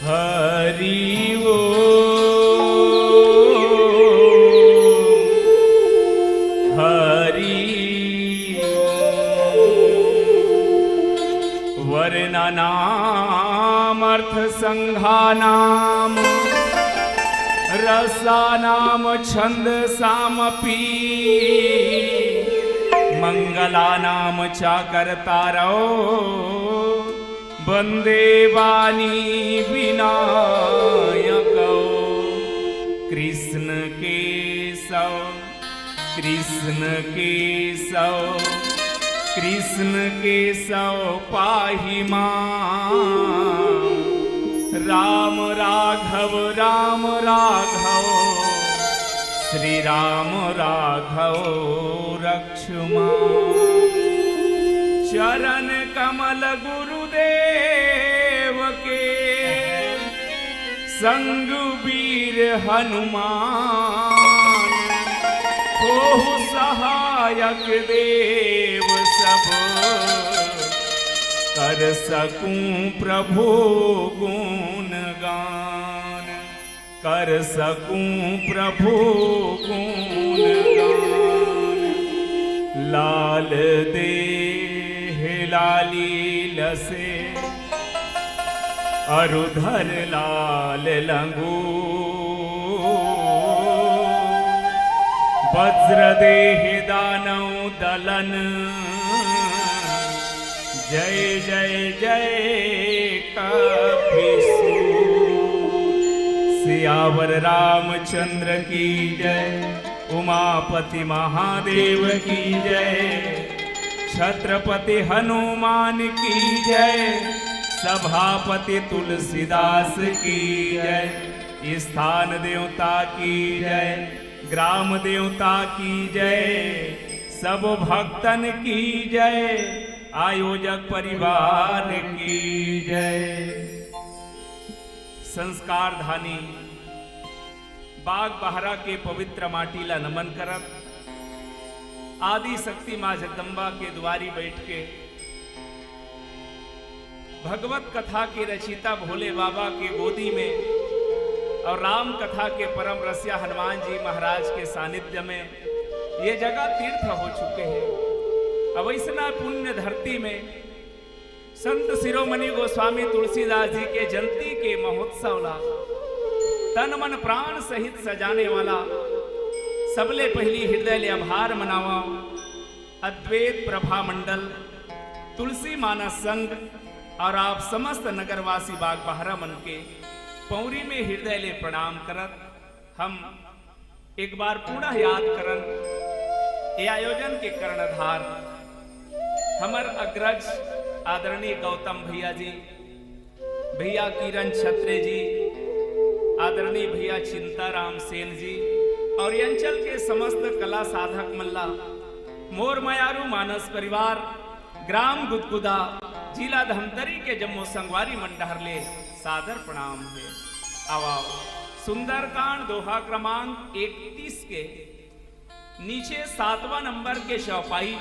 हरि ओ हरि वर्णनामर्थ संघानाम रसानाम छंदसामपि मंगलानाम चाकर्तारौ वंदे वाणी विनायकौ कृष्ण केशव कृष्ण केशव कृष्ण केशव पाहि मां राम राघव श्री राम राघव रक्ष मां चरण कमल गुरुदेव के संग वीर हनुमान ओहु सहायक देव सब कर सकूं प्रभु गुणगान कर सकूं प्रभु गुणगान लाल देह लाली लसे अरुधर लाल लंगू वज्रदेह दानव दलन जय जय जय कपीसूर सियावर रामचंद्र की जय उमापति महादेव की जय छत्रपति हनुमान की जय सभापति तुलसीदास की जय स्थान देवता की जय ग्राम देवता की जय सब भक्तन की जय आयोजक परिवार की जय। संस्कार धानी बाग बहरा के पवित्र माटीला नमन करत आदि शक्ति मां जगदम्बा के द्वारी बैठ के भगवत कथा के रचिता भोले बाबा के गोदी में और राम कथा के परम रसिया हनुमान जी महाराज के सानिध्य में ये जगह तीर्थ हो चुके हैं। अब इतना पुण्य धरती में संत शिरोमणि गोस्वामी तुलसीदास जी के जयंती के महोत्सव ला तन मन प्राण सहित सजाने वाला सबले पहली हृदय ले आभार मनावा अद्वैत प्रभा मंडल तुलसी मानस संघ और आप समस्त नगरवासी बाग बहरा मन के पौरी में हृदय ले प्रणाम करत हम एक बार पुनः याद करन ये आयोजन के कर्णधार हमर अग्रज आदरणीय गौतम भैया जी भैया किरण छत्रे जी आदरणीय भैया चिंताराम सेन जी और अंचल के समस्त कला साधक मल्ला मोर मयारू मानस परिवार ग्राम गुदगुदा जिला धमतरी के जम्मू संगवारी मंडहर ले सादर प्रणाम है। आवाओ सुंदरकांड दोहा क्रमांक 31 के नीचे 7वां नंबर के चौपाई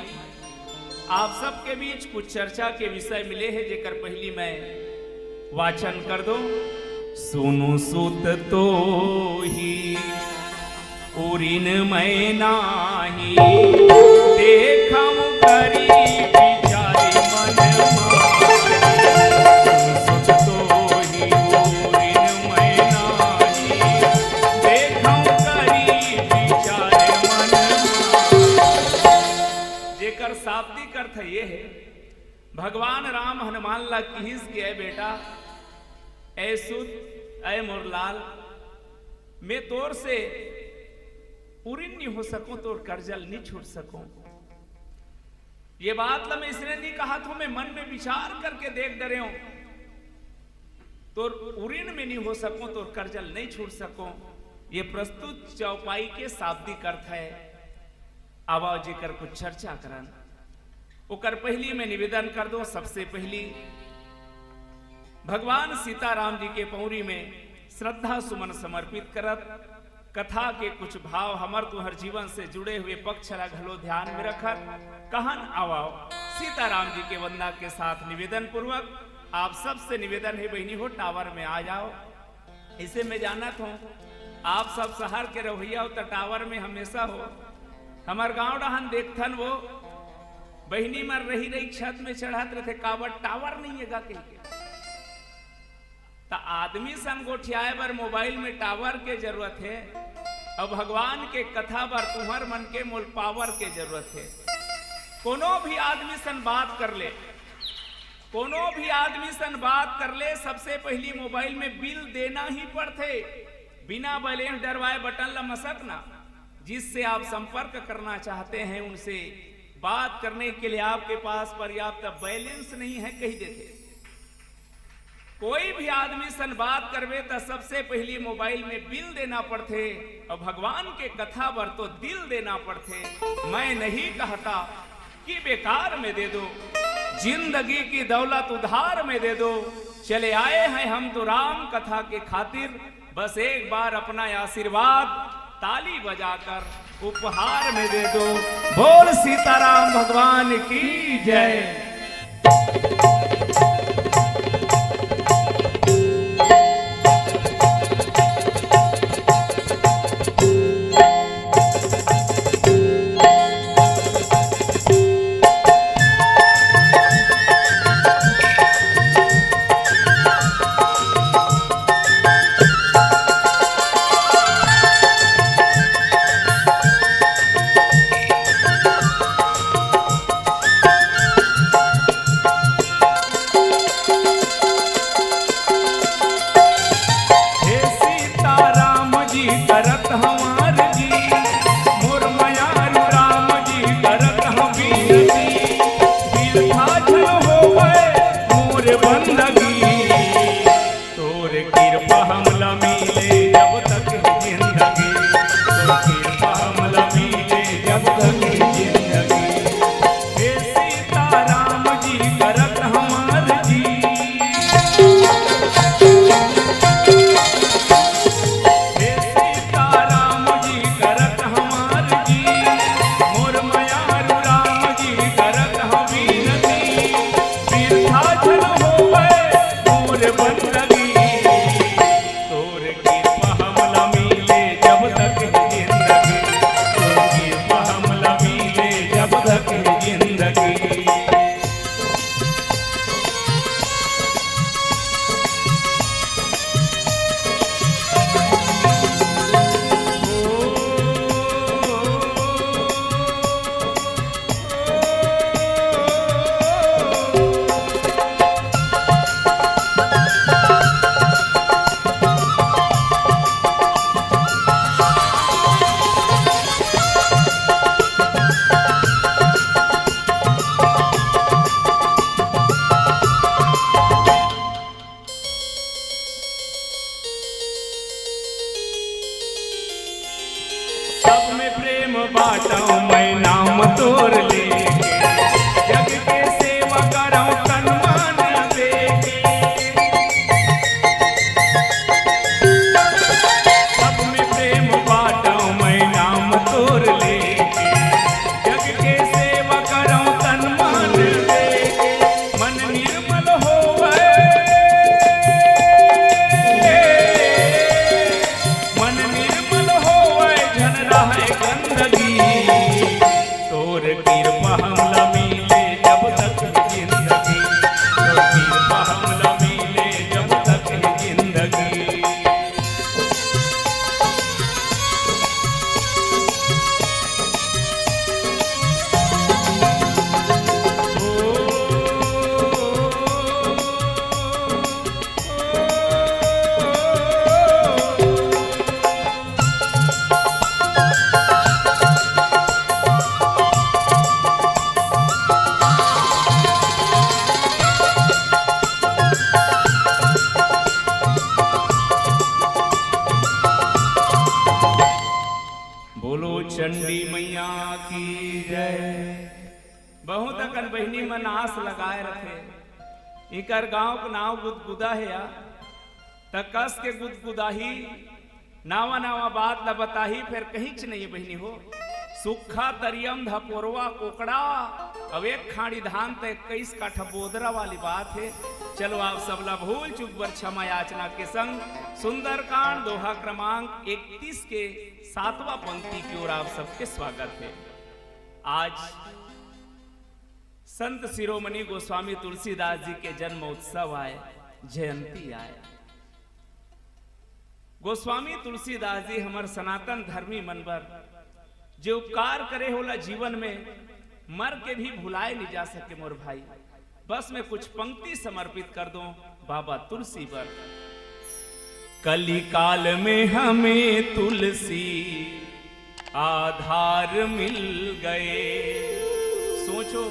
आप सबके बीच कुछ चर्चा के विषय मिले हैं जेकर पहली मैं वाचन कर दूं। सुनु सुत तो ही उरिन मैं नाही देखम करी विचारी मन शाब्दिक अर्थ ये है भगवान राम हनुमान ला किहिस के बेटा ऐ सुत ऐ मोरलाल मैं तोर से पूरी नहीं हो सकूं तोर करजल नहीं छूट सकूं। ये बात ला मैं इसने नहीं कहा था मैं मन में विचार करके देख डरे हूं तोर उरीन में नहीं हो सकूं तोर करजल नहीं छूट सकूं। ये प्रस्तुत चौपाई के शाब्दिक अर्थ है। आवाज कर कुछ चर्चा करन ओकर पहली में निवेदन कर दो। सबसे पहली भगवान सीताराम जी के पौरी में श्रद्धा सुमन समर्पित करत कथा के कुछ भाव हमर तुहर जीवन से जुड़े हुए पक्ष ला घलो ध्यान में रखत कहन आवाओ सीताराम जी के वंदना के साथ निवेदन पूर्वक आप सबसे निवेदन है बहनी हो टावर में आ जाओ। इसे मैं जानत हूँ आप सब शहर के रवैया हो तो टावर में हमेशा हो। हमार गांव डहन देखथन वो बहनी मर रही छत में चढ़ात रहे काबर टावर नहीं है गा कहीं तो आदमी सन गोठियाए बर मोबाइल में टावर के जरूरत है और भगवान के कथा बर तुम्हार मन के मोल पावर के जरूरत है। कोनो भी आदमी सन बात कर ले, कोनो भी आदमी सन बात कर ले, सबसे पहली मोबाइल में बिल देना ही पड़ते। बिना बैलेंस डरवाए बटन ला मसक ना। जिससे आप संपर्क करना चाहते हैं उनसे बात करने के लिए आपके पास पर्याप्त बैलेंस नहीं है कही देते। कोई भी आदमी सन बात करवे तो सबसे पहली मोबाइल में बिल देना पड़ते और भगवान के कथा पर तो दिल देना पड़ते। मैं नहीं कहता कि बेकार में दे दो, जिंदगी की दौलत उधार में दे दो। चले आए हैं हम तो राम कथा के खातिर, बस एक बार अपना आशीर्वाद ताली बजाकर उपहार में दे दो। बोल सीताराम भगवान की जय। चंडी मैया की जय। बहुत अकन बहनी मन आस लगाए रखे इकर गांव का नाव गुदगुदा है या तकस के गुदगुदाही नावा नावा बात ल बताही फिर कहीं च नहीं बहनी हो। सुखा तरियम धपोरवा कोकड़ा अब एक खाड़ी धान तो 21 काठा बोदरा वाली बात है। चलो आप सबला भूल चूक बर क्षमा याचना के संग सुंदरकांड दोहा क्रमांक 31 के 7वां पंक्ति की ओर आप सबके स्वागत है। आज संत शिरोमणि गोस्वामी तुलसीदास जी के जन्म उत्सव आए, जयंती आए। गोस्वामी तुलसीदास जी हमार सनातन धर्मी मनबर जो उपकार करे होला जीवन में मर के भी भुलाए नहीं जा सके मोर भाई। बस मैं कुछ पंक्ति समर्पित कर दूं बाबा तुलसी पर। कली काल में हमें तुलसी आधार मिल गए। सोचो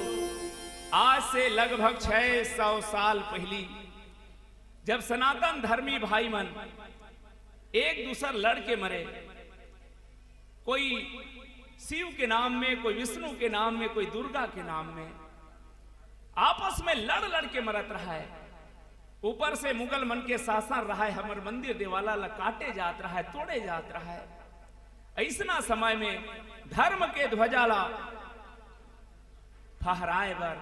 आज से लगभग 600 साल पहली जब सनातन धर्मी भाई मन एक दूसर लड़ के मरे, कोई शिव के नाम में, कोई विष्णु के नाम में, कोई दुर्गा के नाम में आपस में लड़ के मरत रहा है। ऊपर से मुगल मन के शासन रहा है, हमारे मंदिर देवाला ला काटे जात रहा है, तोड़े जात रहा है। ऐसना समय में धर्म के ध्वजाला फहराए बर,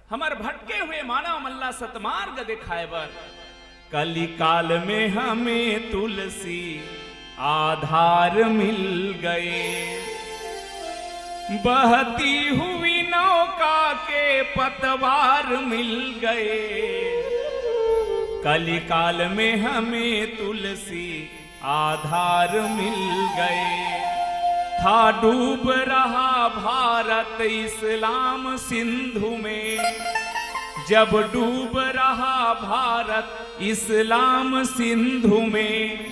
हमार भटके हुए मानव मल्ला सतमार्ग दिखाए बर कली काल में हमें तुलसी आधार मिल गए। बहती हुई नौका के पतवार मिल गए। कली काल में हमें तुलसी आधार मिल गए। था डूब रहा भारत इस्लाम सिंधु में, जब डूब रहा भारत इस्लाम सिंधु में,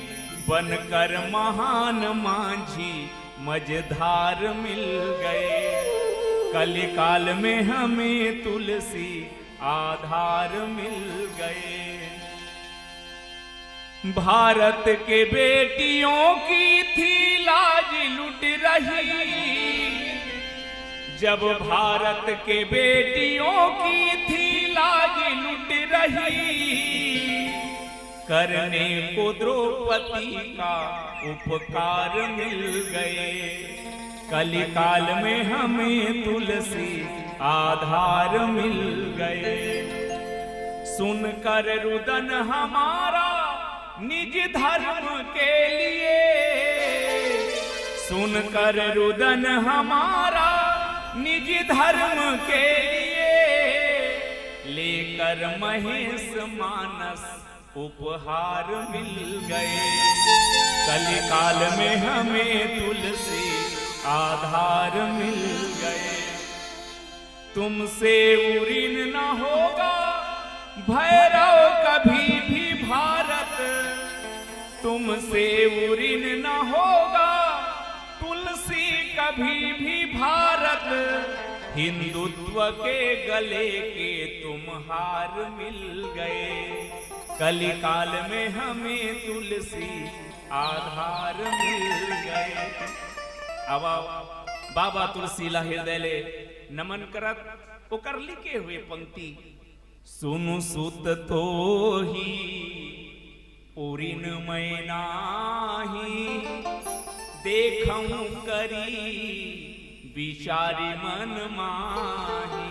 बनकर महान मांझी मझधार मिल गए। कली काल में हमें तुलसी आधार मिल गए। भारत के बेटियों की थी लाज लुट रही, जब भारत के बेटियों की थी लाज लुट रही, करने को द्रौपदी का उपकार मिल गए। कली काल में हमें तुलसी आधार मिल गए। सुनकर रुदन हमारा निज धर्म के लिए, सुनकर रुदन हमारा निज धर्म के लिए, लेकर महेश मानस उपहार मिल गए। कली काल में हमें तुलसी आधार मिल गए। तुमसे उऋण न होगा भैरव कभी भी भारत, तुमसे उऋण न होगा तुलसी कभी भी भारत। हिंदुत्व के गले के तुम हार मिल गए। कली काल में हमें तुलसी आधार मिल गए। अब बाबा तुलसी ला हृदय ले नमन करत ओकर लिखे हुए पंक्ति। सुनु सुत तो ही उऋण मैं नाही, देखऊं करी विचारी मन माही।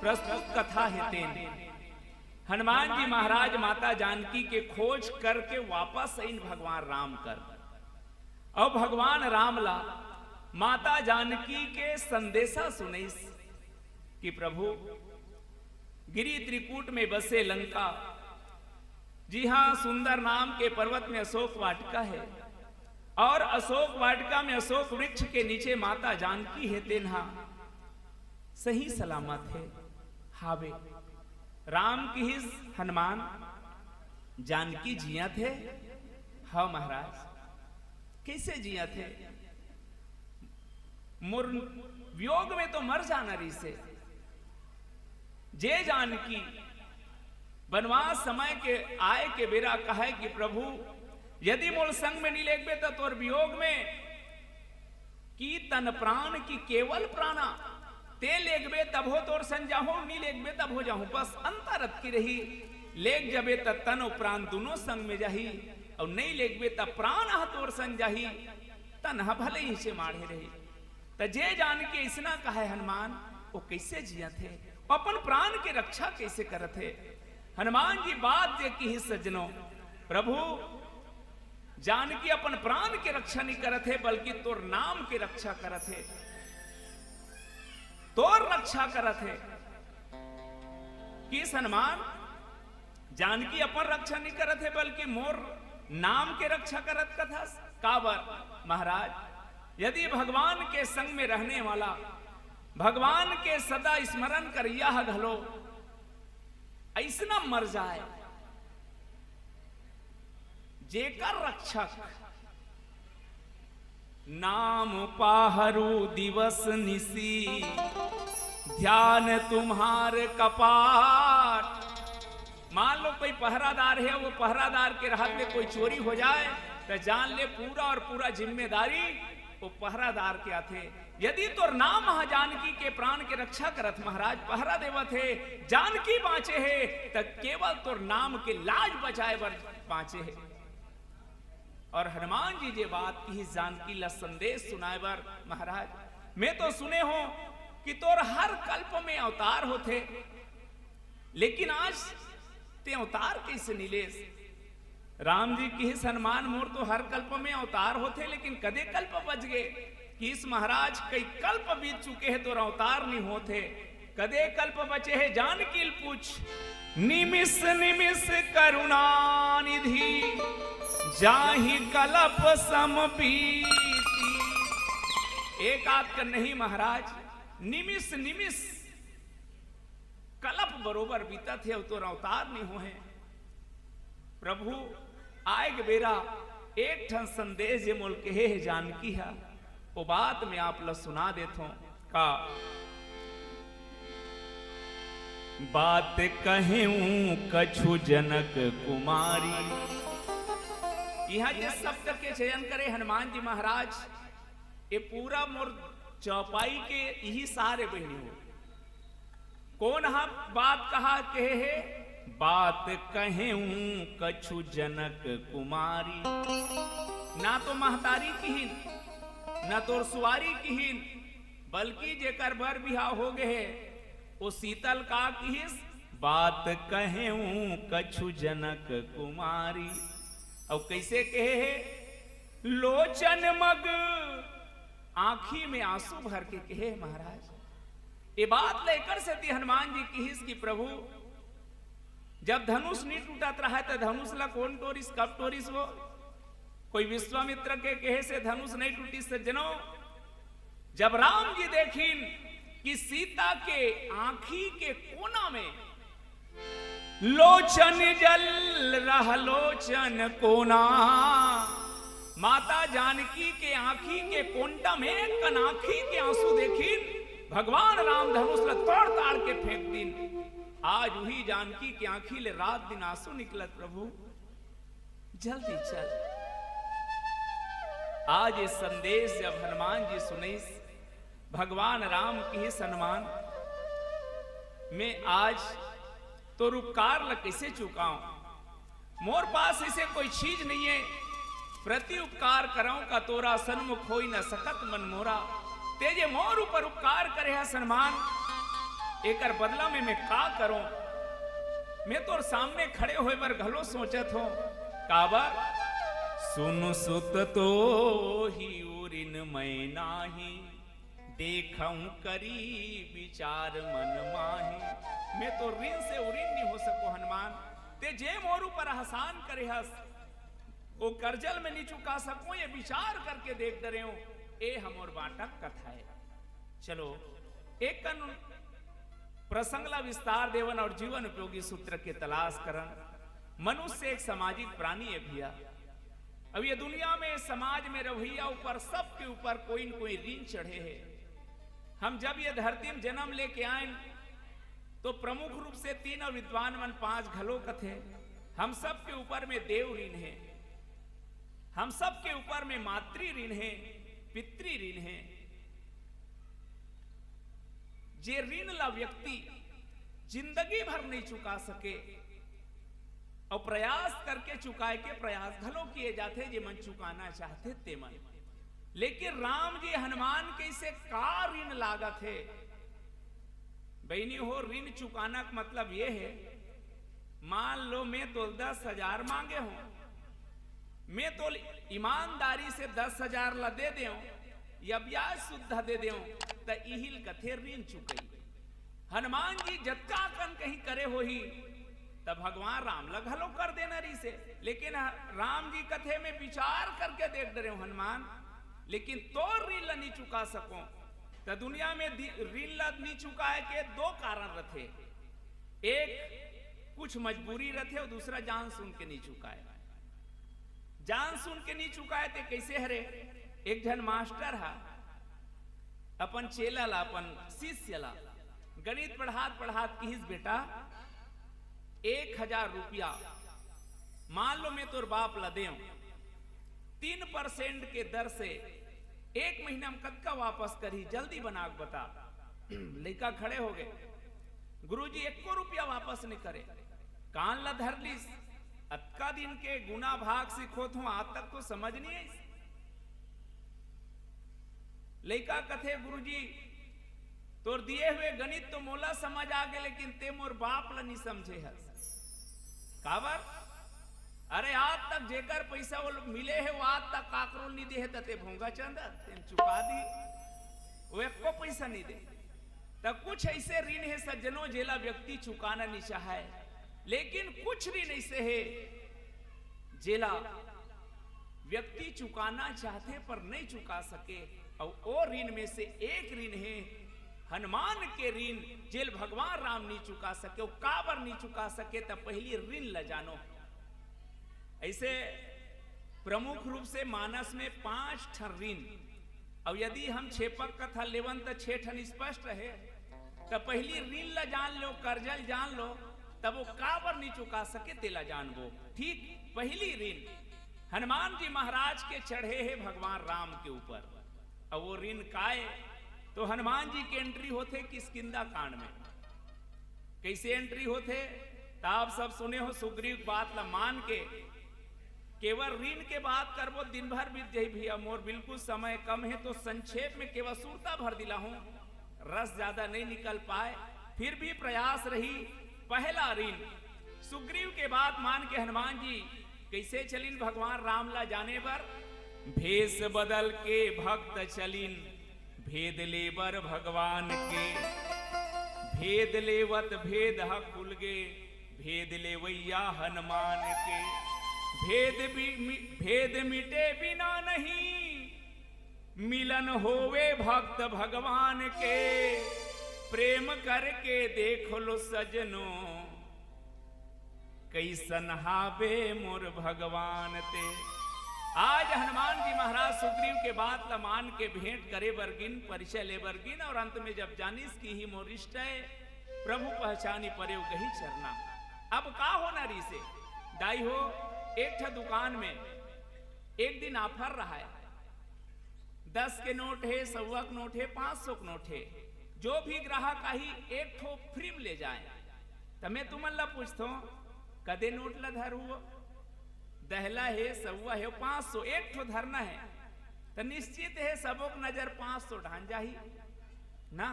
प्रस्तुत कथा है तेन हनुमान जी महाराज माता जानकी के खोज करके वापस इन भगवान राम कर। अब भगवान राम ला माता जानकी के संदेशा सुनैस कि प्रभु गिरी त्रिकूट में बसे लंका, जी हां सुंदर नाम के पर्वत में अशोक वाटिका है, और अशोक वाटिका में अशोक वृक्ष के नीचे माता जानकी है तेन्हा सही सलामत है। हावे राम की ही हनुमान जानकी जिया थे। हाँ महाराज कैसे जिया थे? वियोग में तो मर जाना रही से। जे जानकी वनवास समय के आय के बेरा कहे कि प्रभु यदि मोल संग में नहीं लेगबे तो तोर वियोग में की तन प्राण की केवल प्राणा, ते लेगबे तब हो तोर संग जाहूं, नहीं लेगबे तब हो जाहूं। बस अंतरत की रही, लेग जबे तब तन और प्राण दोनों संग में जाही, और नहीं लेगबे तब प्राण हा तोर संग जाही, तन हा भले ही से माढ़े रही। त जे जान के इसना कहा हनुमान वो कैसे जिया थे, अपन प्राण के रक्षा कैसे करत है। हनुमान जी बात जे की सज्जनों, प्रभु जानकी अपन प्राण के रक्षा नहीं करत है, बल्कि तोर नाम के रक्षा करत है, तोर रक्षा करत है। किस हनुमान जानकी अपन रक्षा नहीं करत है, बल्कि मोर नाम के रक्षा करत कथा काबर। महाराज, यदि भगवान के संग में रहने वाला, भगवान के सदा स्मरण करिया घलो ऐसना मर जाए जेकर रक्षक नाम पाहरू दिवस निसी, ध्यान तुम्हार कपाट। मान लो कोई पहरादार है, वो पहरादार के राहत में कोई चोरी हो जाए तो जान ले पूरा और पूरा जिम्मेदारी वो पहरादार के आते। यदि तोर नाम महा जानकी के प्राण के रक्षा करत महाराज, पहरा देवत है, जानकी बाँचे है, तब केवल तोर नाम के लाज बचाए बर बाँचे है। और हनुमान जी जे बात की जानकी ला संदेश सुनाए बर महाराज, मैं तो सुने हो कि तोर हर कल्प में अवतार होते, लेकिन आज ते अवतार कैसे नीलेश? राम जी की हनुमान मोर तो हर कल्प में अवतार होते, लेकिन कदे कल्प बच गए कि इस महाराज कई कल्प बीत चुके हैं तो अवतार नहीं होते, कदे कल्प बचे हैं? जानकी पूछ निमिष निमिष करुणा निधि, जाहि कल्प सम बीती। एक आध कर नहीं महाराज, निमिष निमिष कल्प बरोबर बीता थे तो अवतार नहीं हुए। प्रभु आए के बेरा एक ठन संदेश जे मोल के है जानकी है, वो बात में आप ला सुना देता हूं। का बात कहूं कछु जनक कुमारी। यहां जिस शब्द के चयन करे हनुमान जी महाराज, ये पूरा मोर चौपाई के यही सारे बहनी हो। कौन हा बात कहा कहे है? बात कहूं कछु जनक कुमारी। ना तो महतारी किहिन, ना तो सुवारी किहिन, बल्कि जेकर बर बिहाव हो गए है वो शीतल का किहिस, बात कहूं कछु जनक कुमारी। और कैसे कहे है? लोचन मग, आंखी में आंसू भर के कहे महाराज। ये बात लेकर से थी हनुमान जी किहिस की प्रभु जब धनुष नहीं टूटत रहा तो धनुष ला कौन टोरिस, कब टोरिस? वो कोई विश्वामित्र के कहे से धनुष नहीं टूटी सज्जनों। जब राम जी देखिन कि सीता के आंखी के कोना में लोचन जल रह लोचन कोना, माता जानकी के आंखी के कोंटा में कनाखी के आंसू देखिन, भगवान राम धनुष ला तोड़ ताड़ के फेंक दिन। आज वही जानकी की आंखी ले रात दिन आंसू निकलत। प्रभु जल्दी चल। आज ये संदेश जब हनुमान जी सुने, भगवान राम की ही सम्मान में आज तो उपकार ल कैसे चुकाऊं? मोर पास ऐसे कोई चीज नहीं है, प्रति उपकार कराऊं का तोरा सन्मुख होई न सकत मन मोरा। तेजे मोर ऊपर उपकार करे है सम्मान, एकर बदला में मैं का करूं? मैं तो सामने खड़े होए बर घलो सोचत हो काबर। सुन सुत तो ही उरिन मैं नाही, देखऊं करी विचार मन माही। मैं तो ऋण से उरिन नहीं हो सको हनुमान, ते जे मोर ऊपर आसान करे हस वो करजल में नहीं चुका सको, ये विचार करके देख दे रहे हो। ए हमोर बाटक कथा है। चलो एक प्रसंगला विस्तार देवन और जीवन उपयोगी सूत्र के तलाश करन। मनुष्य एक सामाजिक प्राणी है भैया। अब ये दुनिया में समाज में रवैया ऊपर सबके ऊपर कोई न कोई ऋण चढ़े है। हम जब ये धरती में जन्म लेके आए तो प्रमुख रूप से 3 और विद्वान मन 5 घलो कथे। हम सब के ऊपर में देव ऋण है, हम सब के ऊपर में मातृ ऋण है, पितृ ऋण है। जे ऋण ला व्यक्ति जिंदगी भर नहीं चुका सके और प्रयास करके चुकाए के प्रयास घलो किए जाते जे मन चुकाना चाहते ते मन। लेकिन राम जी हनुमान के इसे का ऋण लागत है? बहनी हो, ऋण चुकाना का मतलब यह है मान लो मैं तो 10,000 मांगे हूं, मैं तो ईमानदारी से 10,000 ला दे दे या ब्याज सुद्धा दे दे त इहिल कथे ऋण चुकई। हनुमान जी जत्का कन कहीं करे हो ही तब भगवान राम लग हलो कर देना री से, लेकिन राम जी कथे में विचार करके देख डरे हो हनुमान, लेकिन तो ऋण ला नहीं चुका सको तो दुनिया में ऋण ला नहीं चुकाए के दो कारण रथे। एक कुछ मजबूरी रथे और दूसरा जान सुन के नहीं चुकाए। जान सुन के नहीं चुकाए थे कैसे हरे। एक जन मास्टर है अपन चेला ला अपन शिष्य ला गणित पढ़ात पढ़ात किस बेटा 1,000 रुपया मान लो मैं तोर बाप ला दे 3% के दर से 1 महीना में कत्का वापस करी जल्दी बना के बता। लड़का खड़े हो गए, गुरुजी 1 रुपया वापस नहीं करे। कान ला धर लीस, अतका दिन के गुना भाग सिखोत हूं आज तक तो समझ नहीं है। लड़का कथे गुरुजी तोर दिए हुए गणित तो मोला समझ आ गए, लेकिन ते मोर बाप ला नहीं समझे है। काबर? अरे आज तक जेकर पैसा वो मिले है वो आज तक काकरोल नहीं दे है ते भोंगा चंदा तेन चुका दी, वो एक को पैसा नहीं दे। तब कुछ ऐसे ऋण है सज्जनों जेला व्यक्ति चुकाना नहीं चाहे, लेकिन कुछ ऋण ऐसे है जेला व्यक्ति चुकाना चाहते पर नहीं चुका सके। और वो ऋण में से एक ऋण है हनुमान के ऋण, जेल भगवान राम नहीं चुका सके। वो काबर नहीं चुका सके तब पहली ऋण ल जानो। ऐसे प्रमुख रूप से मानस में 5 ठन ऋण, और यदि हम 6 पक कथा लेवन तो 6 ठन स्पष्ट रहे। तब पहली ऋण ला जान लो, कर्जल जान लो, तब वो काबर नहीं चुका सके तेला जानबो। ठीक पहली ऋण हनुमान जी महाराज के चढ़े है भगवान राम के ऊपर, और वो ऋण काय तो हनुमान जी की एंट्री होते किष्किंधा कांड में। कैसे एंट्री होते तो आप सब सुने हो। सुग्रीव बात ला मान के केवल ऋण के बात करबो दिन भर बीत जाई भैया, मोर बिल्कुल समय कम है तो संक्षेप में केवल सूरता भर दिला हूं, रस ज्यादा नहीं निकल पाए, फिर भी प्रयास रही। पहला ऋण सुग्रीव के बात मान के हनुमान जी कैसे चलिन भगवान राम ला जाने पर, भेष बदल के भक्त चलिन भेद लेबर भगवान के, भेद लेवत भेद खुल गे भेद लेवैया हनुमान के, भेद मिटे बिना नहीं मिलन होवे भक्त भगवान के, प्रेम करके देख लो सजनो कैसन हावे मोर भगवान ते। आज हनुमान जी महाराज सुग्रीव के बात ला मान के भेंट करे बरगिन, परिचय ले बरगिन, और अंत में जब जानिस की ही मोरिष्ट है प्रभु पहचानी परे गही चरना। अब का होना री से दाई हो। एक ठा दुकान में एक दिन ऑफर रहा है, 10 के नोट है, 100 के नोट है, 500 के नोट है। जो भी ग्राहक आई एक ठो फ्री में ले जाए। तो मैं तुमन ला पूछता हूं कदे नोट ला धर हुआ, दहला है, 100 है, 500 एक ठो धरना है तो निश्चित है सबों की नजर 500 ढान जाही ना।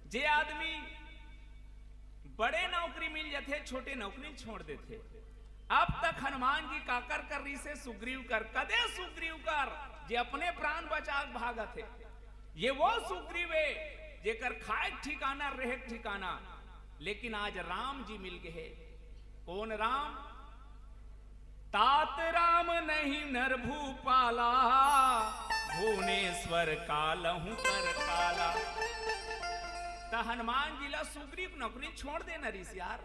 जे आदमी बड़े नौकरी मिल जाते छोटे नौकरी छोड़ देते। अब तक हनुमान जी काकर कर रही से सुग्रीव कर, कदे सुग्रीव कर जे अपने प्राण बचा भागत है। ये वो सुग्रीव है जेकर खाए ठिकाना रहे ठिकाना। लेकिन आज राम जी मिल गए। कौन राम? तात राम नहीं नर भूपाला, भुवनेश्वर कालहू कर काला। ता हनुमान जी ला सुग्रीव नौकरी छोड़ देना रिस यार।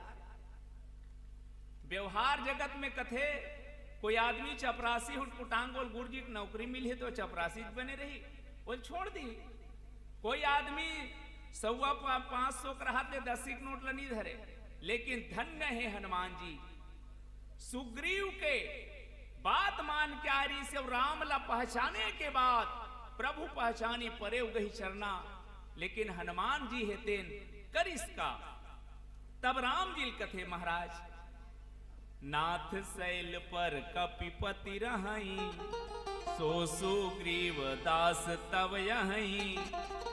व्यवहार जगत में कथे कोई आदमी चपरासी हुटपुटांग बोल गुरु जी की नौकरी मिली तो चपरासी बने रही, बोल छोड़ दी। कोई आदमी 100-500 का रहते 10 नोट ला नहीं धरे। लेकिन धन्य है हनुमान जी, सुग्रीव के बात मान के आ रही से राम ला पहचाने के बाद प्रभु पहचानी परे उगही चरना। लेकिन हनुमान जी है तेन करिस का। तब राम जी कथे महाराज, नाथ शैल पर कपिपति रहई, सो सुग्रीव दास तब यहीं,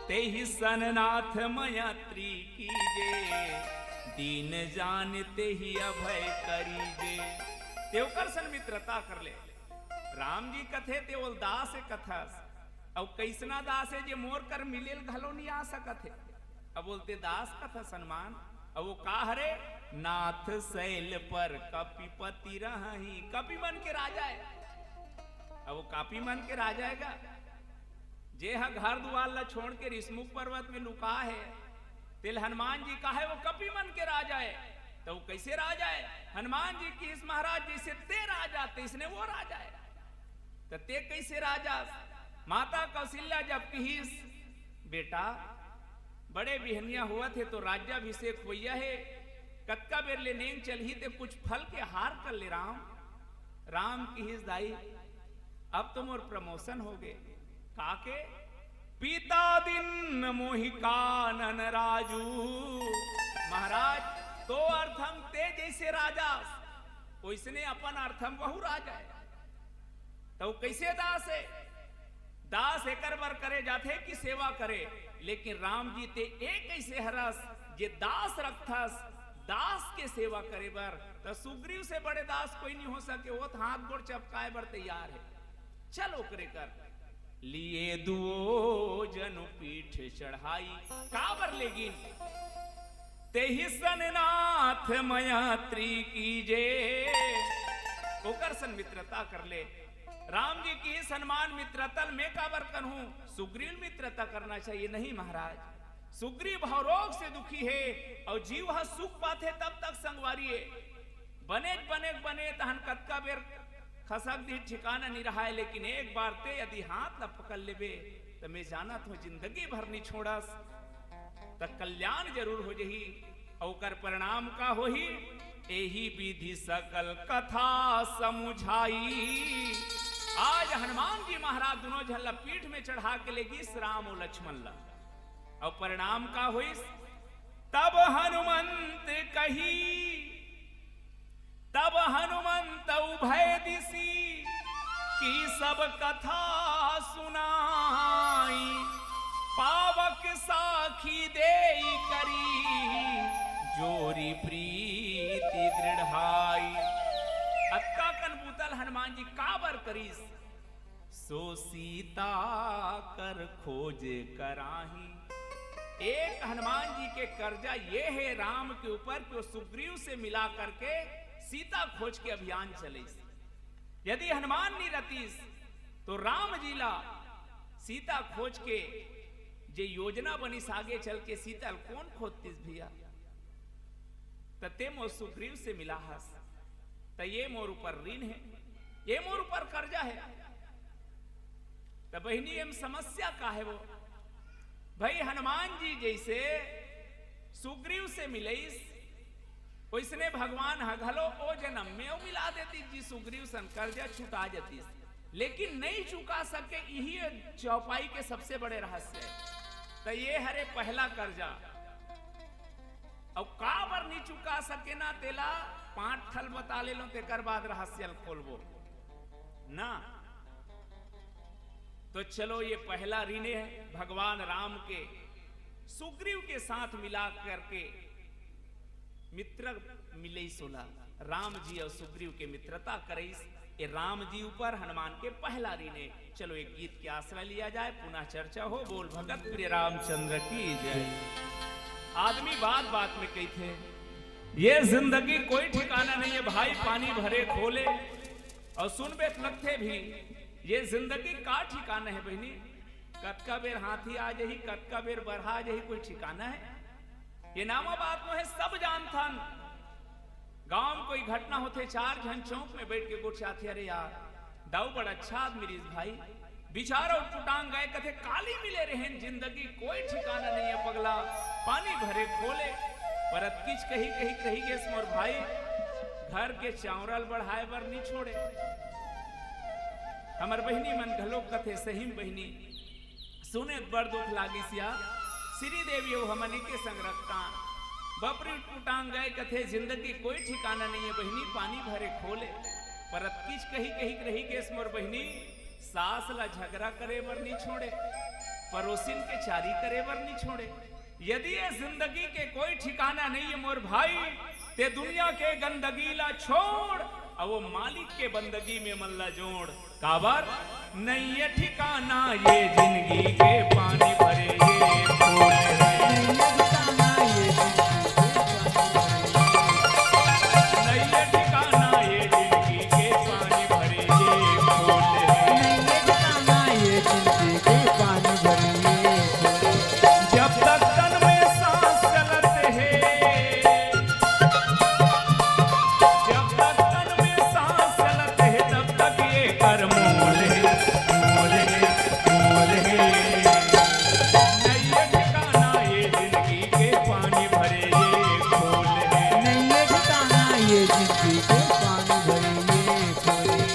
तेहि सन नाथ मैत्री कीजे, दीन जानते ही अभय करीजे। देवकर्षण मित्रता कर ले। राम जी कथे ते बोल दास कथस और कैसना दास है जे मोर कर मिलेल घलो नहीं आ सकत है। अब बोलते दास कथा सम्मान अब वो का हरे नाथ शैल पर कपिपति रही, कपि मन के राजा है। अब वो कापी मन के राजा है जे हा घर दुआर ला छोड़ के ऋषमुख पर्वत में लुका है। तिल हनुमान जी का है वो कपि मन के राजा है। तो वो कैसे राजा है? हनुमान जी की इस महाराज जैसे ते राजा थे इसने वो राजा है। तो ते कैसे राजा? माता कौशल्या जब कहिस बेटा बड़े बिहनिया हुआ थे तो राज्याभिषेक हुआ है, कत्का बेर ले नेंग चल ही ते कुछ फल के हार कर ले राम। राम कहिस दाई अब तो मोर प्रमोशन हो गए। काके पीता दिन मोहि कानन राजू। महाराज तो अर्थम ते जैसे राजा वैसने अपन अर्थम बहु राजा है। तो कैसे दास है? दास एकर बर करे जाते कि सेवा करे, लेकिन राम जी ते एक ऐसे हरस जे दास रखथस दास के सेवा करे बर। तो सुग्रीव से बड़े दास कोई नहीं हो सके। वो हाथ गोड़ चपकाए बर तैयार है। चलो करे कर लिए दुओ जनु पीठ चढ़ाई काबर लेगिन तेहि सननाथ मयात्री कीजे। ओकर्षण मित्रता कर ले। राम जी की सम्मान मित्रतल में काबर करूं? सुग्रीव मित्रता करना चाहिए नहीं महाराज। सुग्रीव भवरोग से दुखी है और जीव हा सुख पाते तब तक संगवारी है। बने तहन कत्का बेर खसक दी ठिकाना नहीं रहा है। लेकिन एक बार ते यदि हाथ न पकड़ लेबे तो मैं जाना तो जिंदगी भर नहीं छोड़स तो कल्याण जरूर हो जही। और परिणाम का हो ही एही विधि सकल कथा समुझाई। आज हनुमान जी महाराज दोनों झल्ला पीठ में चढ़ा के लेगी राम और लक्ष्मण ला। और परिणाम का हुई तब हनुमंत कही तब हनुमंत उभय दिशी की सब कथा सुनाई। पावक साखी देई करी जोरी प्रीति दृढ़ाई। अक्का कनबूतल हनुमान जी काबर करीस सो सीता कर खोज कराही। एक हनुमान जी के कर्जा ये है राम के ऊपर कि वो सुग्रीव से मिला करके सीता खोज के अभियान चले। यदि हनुमान नहीं रतीस तो राम जीला सीता खोज के जे योजना बनीस आगे चल के सीता कौन खोजतीस भैया। तते मोर सुग्रीव से मिला हस तो ये मोर ऊपर ऋण है, ये मोर ऊपर कर्जा है। तो बहनी एम समस्या का है वो भाई हनुमान जी जैसे सुग्रीव से मिलईस वैसने भगवान हघलो ओ जन्म में मिला देती जी सुग्रीव सन कर्जा छुटा जाती। लेकिन नहीं चुका सके यही चौपाई के सबसे बड़े रहस्य है। तो ये हरे पहला कर्जा और काबर नहीं चुका सके ना तेला 5 थल बता ले लो तेकर बाद रहस्य खोलबो ना। तो चलो ये पहला ऋण है भगवान राम के सुग्रीव के साथ मिला करके मित्र मिले सोला। राम जी और सुग्रीव के मित्रता करेस ये राम जी ऊपर हनुमान के पहला ऋण है। चलो एक गीत के आश्रय लिया जाए पुनः चर्चा हो। बोल भगत प्रिय रामचंद्र की जय। आदमी बात बात में कही थे ये जिंदगी कोई ठिकाना नहीं है भाई पानी भरे खोले। और सुन बेत लगते भी ये जिंदगी का ठिकाना है बहनी। कतका बेर हाथी आ जही कतका बेर बरहा आ जही कोई ठिकाना है? ये नामा बात में है सब जानथन। गांव में कोई घटना होते 4 जन चौक में बैठ के गुटचाते अरे यार दाऊ बड़ा अच्छा आदमी रिस भाई बिचारा उठुटांग गए कथे काली मिले रहे जिंदगी कोई ठिकाना नहीं है पगला पानी भरे खोले। परत किच कही कही कही गेस मोर भाई घर के चावरल बढ़ाए बर नहीं छोड़े। हमर बहनी मन घलो कथे सही बहनी सुने बड़ दुख लागी सिया श्री देवी हमनी के संग रखता बपरी टूटांग गए कथे जिंदगी कोई ठिकाना नहीं है बहनी पानी भरे खोले। परत किच कही कही रही गेस मोर बहनी सास ला झगड़ा करे बर नहीं छोड़े पड़ोसिन के चारी करे बर नहीं छोड़े। यदि ये जिंदगी के कोई ठिकाना नहीं है मोर भाई, ते दुनिया के गंदगी ला छोड़ अब वो मालिक के बंदगी में मन ला जोड़। काबर नहीं ये ठिकाना ये जिंदगी के पानी भरे ये फूल है। नहीं ये ठिकाना ये जिंदगी के पानी भरे ये फूल है। जब तक तन में सांस चलते है, जब तक तन में सांस चलते है, तब तक ये कर मोल है, मोल है, मोल है। नहीं ये ठिकाना ये जिंदगी के पानी भरे ये फूल है। नहीं ये ठिकाना ये जिंदगी के पानी भरे ये फूल है।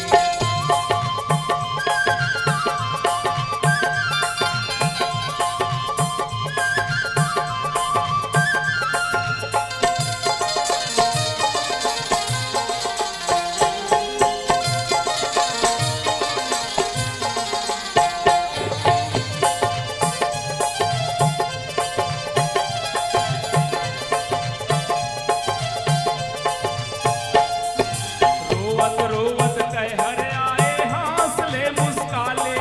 रोवत रोवत कह हर आए हंस ले मुस्का ले।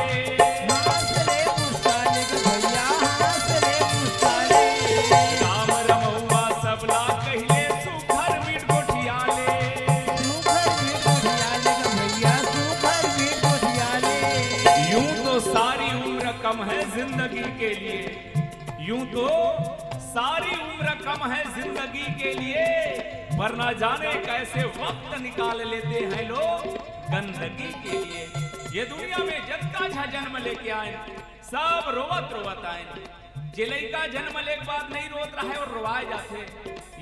हंस ले मुस्का ले गे भैया, हंस ले मुस्का ले। राम रमौआ सबला कहिले सुघर मीट गोठिया ले। सुघर मीट गोठिया ले गे भैया, सुघर मीट गोठिया ले। यूं तो सारी उम्र कम है जिंदगी के लिए, यूं तो सारी उम्र कम है जिंदगी के लिए, पर ना जाने कैसे वक्त निकाल लेते हैं लोग गंदगी के लिए। ये दुनिया में जगका झा जन्म लेके आए, सब रोवत रोवत आए। जे लइका जन्म लेके बाद नहीं रोत रहा है और रोवाए जाते।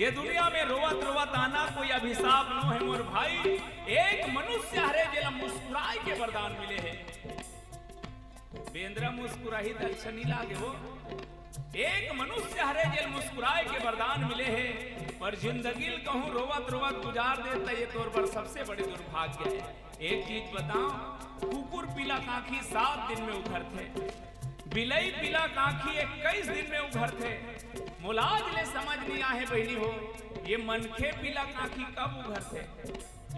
ये दुनिया में रोवत रोवत आना कोई अभिशाप न है मोर भाई। एक मनुष्य हरे जेला मुस्कुराए के वरदान मिले है। बेंद्रा मुस्कुराही तो अच्छा नहीं लागे हो। एक मनुष्य हरे जेल मुस्कुराए के वरदान मिले हैं, पर जिंदगी कहूँ रोवत रोवत गुजार देता ये तौर पर सबसे बड़ी दुर्भाग्य है। एक चीज बताओ, कुकुर पीला काखी 7 दिन में उघरते, बिलई पीला काखी 21 दिन में उघरते। मुलाज ले समझ नहीं आए बहनी हो, ये मनखे पीला काखी कब उघरते?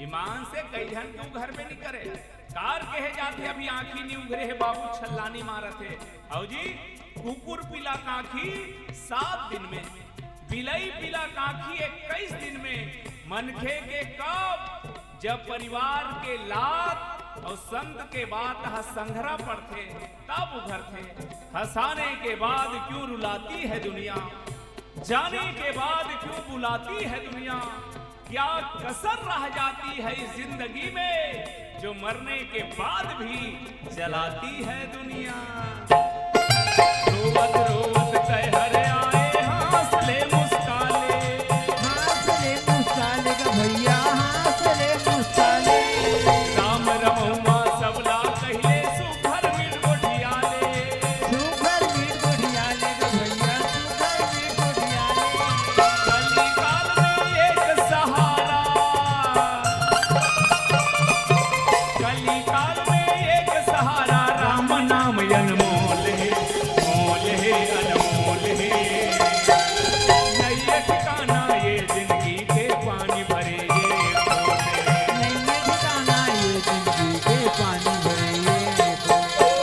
ईमान से कई जन क्यों घर में नहीं करे। कार कहे जाते अभी आंखी नहीं उघरे है बाबू छल्लानी मारते। औ जी कुकुर पीला काखी 7 दिन में, बिलई पीला काखी 21 दिन में, मनखे के कब? जब परिवार के लात और संत के बाद संघरा पड़ते तब उभरते। हंसाने के बाद क्यों रुलाती है दुनिया, जाने के बाद क्यों बुलाती है दुनिया। क्या कसर रह जाती है इस जिंदगी में, जो मरने के बाद भी जलाती है दुनिया। रोवत रोवत कह हर आए हंस ले मुस्का ले। हंस ले मुस्का ले गे भैया, हंस ले मुस्का ले। राम रमौआ सबला कहिले सुघर मीट गोठिया ले। सुघर मीट गोठिया ले गे भैया, सुघर मीट गोठिया ले। कली काल में एक सहारा, कली काल में एक सहारा, राम नाम अनमोल है, मोल है अनमोल है। नहीं ये ठिकाना ये जिंदगी के पानी भरे ये फूल है। नहीं ये ठिकाना ये जिंदगी के पानी भरे ये फूल है।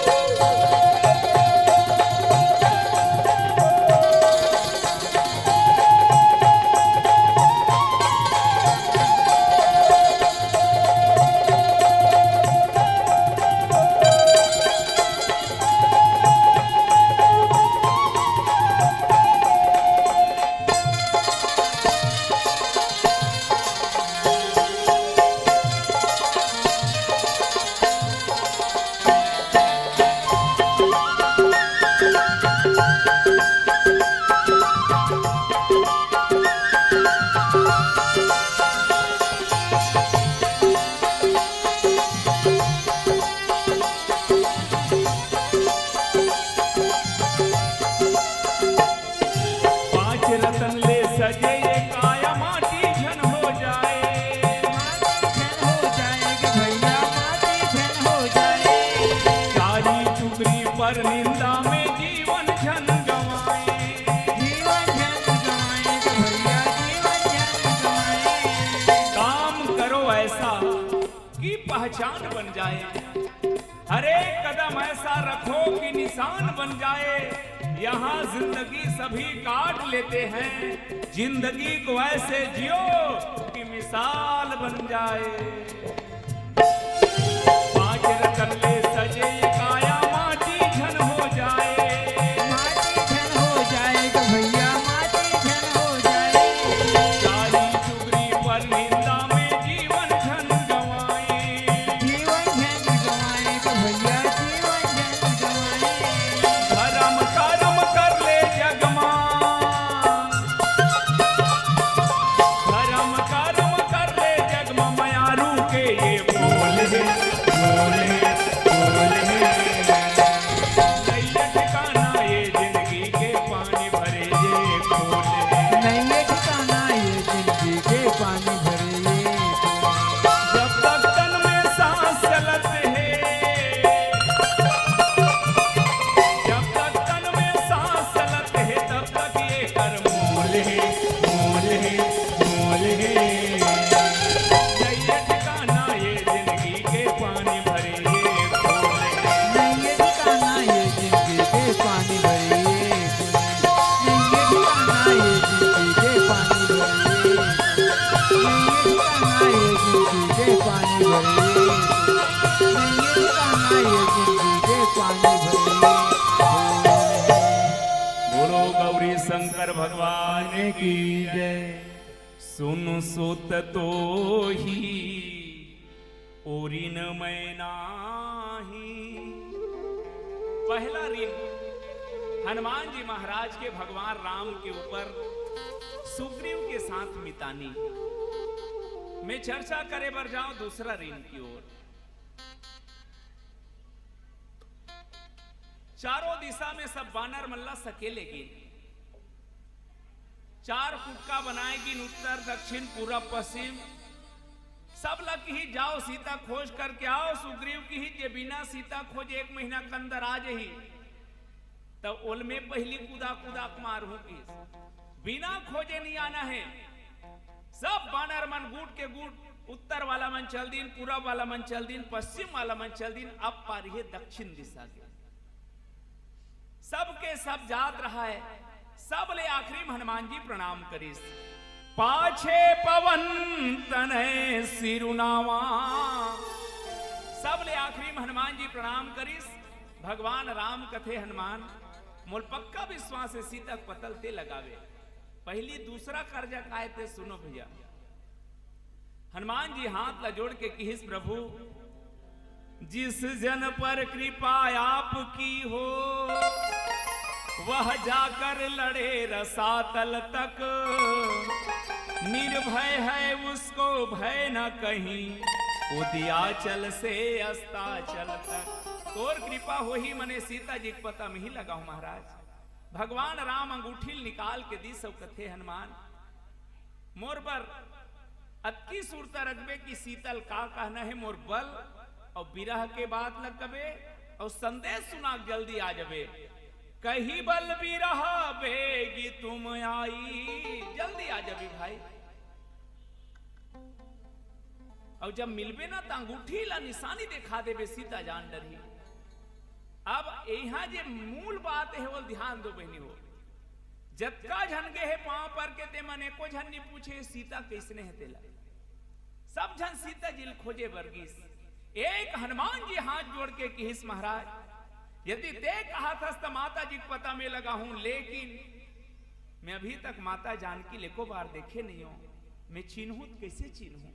पर निंदा में जीवन झन गवाए, जीवन ऐसा कि पहचान बन जाए, हर एक कदम ऐसा रखो कि निशान बन जाए। यहाँ जिंदगी सभी काट लेते हैं, जिंदगी को ऐसे जियो कि मिसाल बन जाए। पांच रतन ले सजे काया माटी झन हो जाए, माटी झन हो जाए तो भैया माटी झन हो जाए। शाही चुगरी पर निंदा में जीवन झन गंवाए, जीवन झन गंवाए तो भैया जीवन झन गंवाए। धर्म कर्म कर ले जगमा, धर्म कर्म कर ले जगमा। मयारू के ये बोल है, बोल है, बोल है। नैया ठिकाना ये जिंदगी के पानी भरे ये खोल है। नहीं ये ठिकाना ये जिंदगी के पानी भरे ये खोल। जब तक तन में सांस चलत है, जब तक तन में सांस चलत है, तब तक ये कर मोल है, मोल है, मोल है। नैया ठिकाना ये जिंदगी के पानी भरे ये खोल है। नहीं ये ठिकाना ये जिंदगी के पानी भरे ये खोल। नहीं ये ठिकाना ये जिंदगी के पानी भरे ये खोल। नहीं ये ठिकाना ये जिंदगी के पानी भरे ये खोल। नहीं ये ठिकाना ये जिंदगी के पानी भरे ये खोल। बोलो गौरी शंकर भगवान की जय। सुन सुत तो ही ओरिन मैं नाही। पहला ऋण हनुमान जी महाराज के भगवान राम के ऊपर सुग्रीव के साथ मितानी। मैं चर्चा करे बर जाऊं दूसरा ऋण की ओर। चारों दिशा में सब बानर मल्ला सकेले गिन, चार कुटका बनाएगी उत्तर दक्षिण पूरब पश्चिम। सब लग ही जाओ सीता खोज करके आओ। सुग्रीव की ही जे बिना सीता खोज 1 महीना के अंदर आ जही, तब ओल में पहली कुदा कुदा मारू की बिना खोजे नहीं आना है। सब बानर मन गुट के गुट, उत्तर वाला मन चल दिन, पूरब वाला मन चल दिन, पश्चिम वाला मन चल दिन। अब पारी है दक्षिण दिशा के, सबके सब जात रहा है। सब ले आखिरी में हनुमान जी प्रणाम करिस। पाछे पवन तनय सिरुनावा। सब ले आखिरी में हनुमान जी प्रणाम करिस। भगवान राम कथे हनुमान मोल पक्का विश्वास है सीता पतल ते लगावे। पहली दूसरा कर्जा काहे थे सुनो भैया। हनुमान जी हाथ ला जोड़ के किहिस प्रभु जिस जन पर कृपा आपकी हो, वह जाकर लड़े रसातल तक। निर्भय है उसको भय न कहीं, उदयाचल से अस्ताचल तक। तोर कृपा हो ही मने सीता जी के पता में ही लगाऊ महाराज। भगवान राम अंगूठी निकाल के दी सब कथे हनुमान मोर पर अति सुरता रखबे की शीतल का कहना है मोर बल और विरह के बात लगबे और संदेश सुना जल्दी आ जबे। कही बल विरह बेगी तुम आई, जल्दी आ जबी भाई। और जब मिलबे ना तो अंगूठी ला निशानी दिखा देबे सीता जान डरी। अब यहाँ जे मूल बात है वो ध्यान दो बहनी हो। जतका झनगे है पांव पर के ते मन एको झन नहीं पूछे सीता कैसने है तेला। सब झन सीता जिल खोजे वर्गीस। एक हनुमान जी हाथ जोड़ के किहिस महाराज यदि ते कहा था तो माता जी को पता में लगा हूं, लेकिन मैं अभी तक माता जानकी लेको बार देखे नहीं हूं, मैं चिन्हूं कैसे चिन्हूं?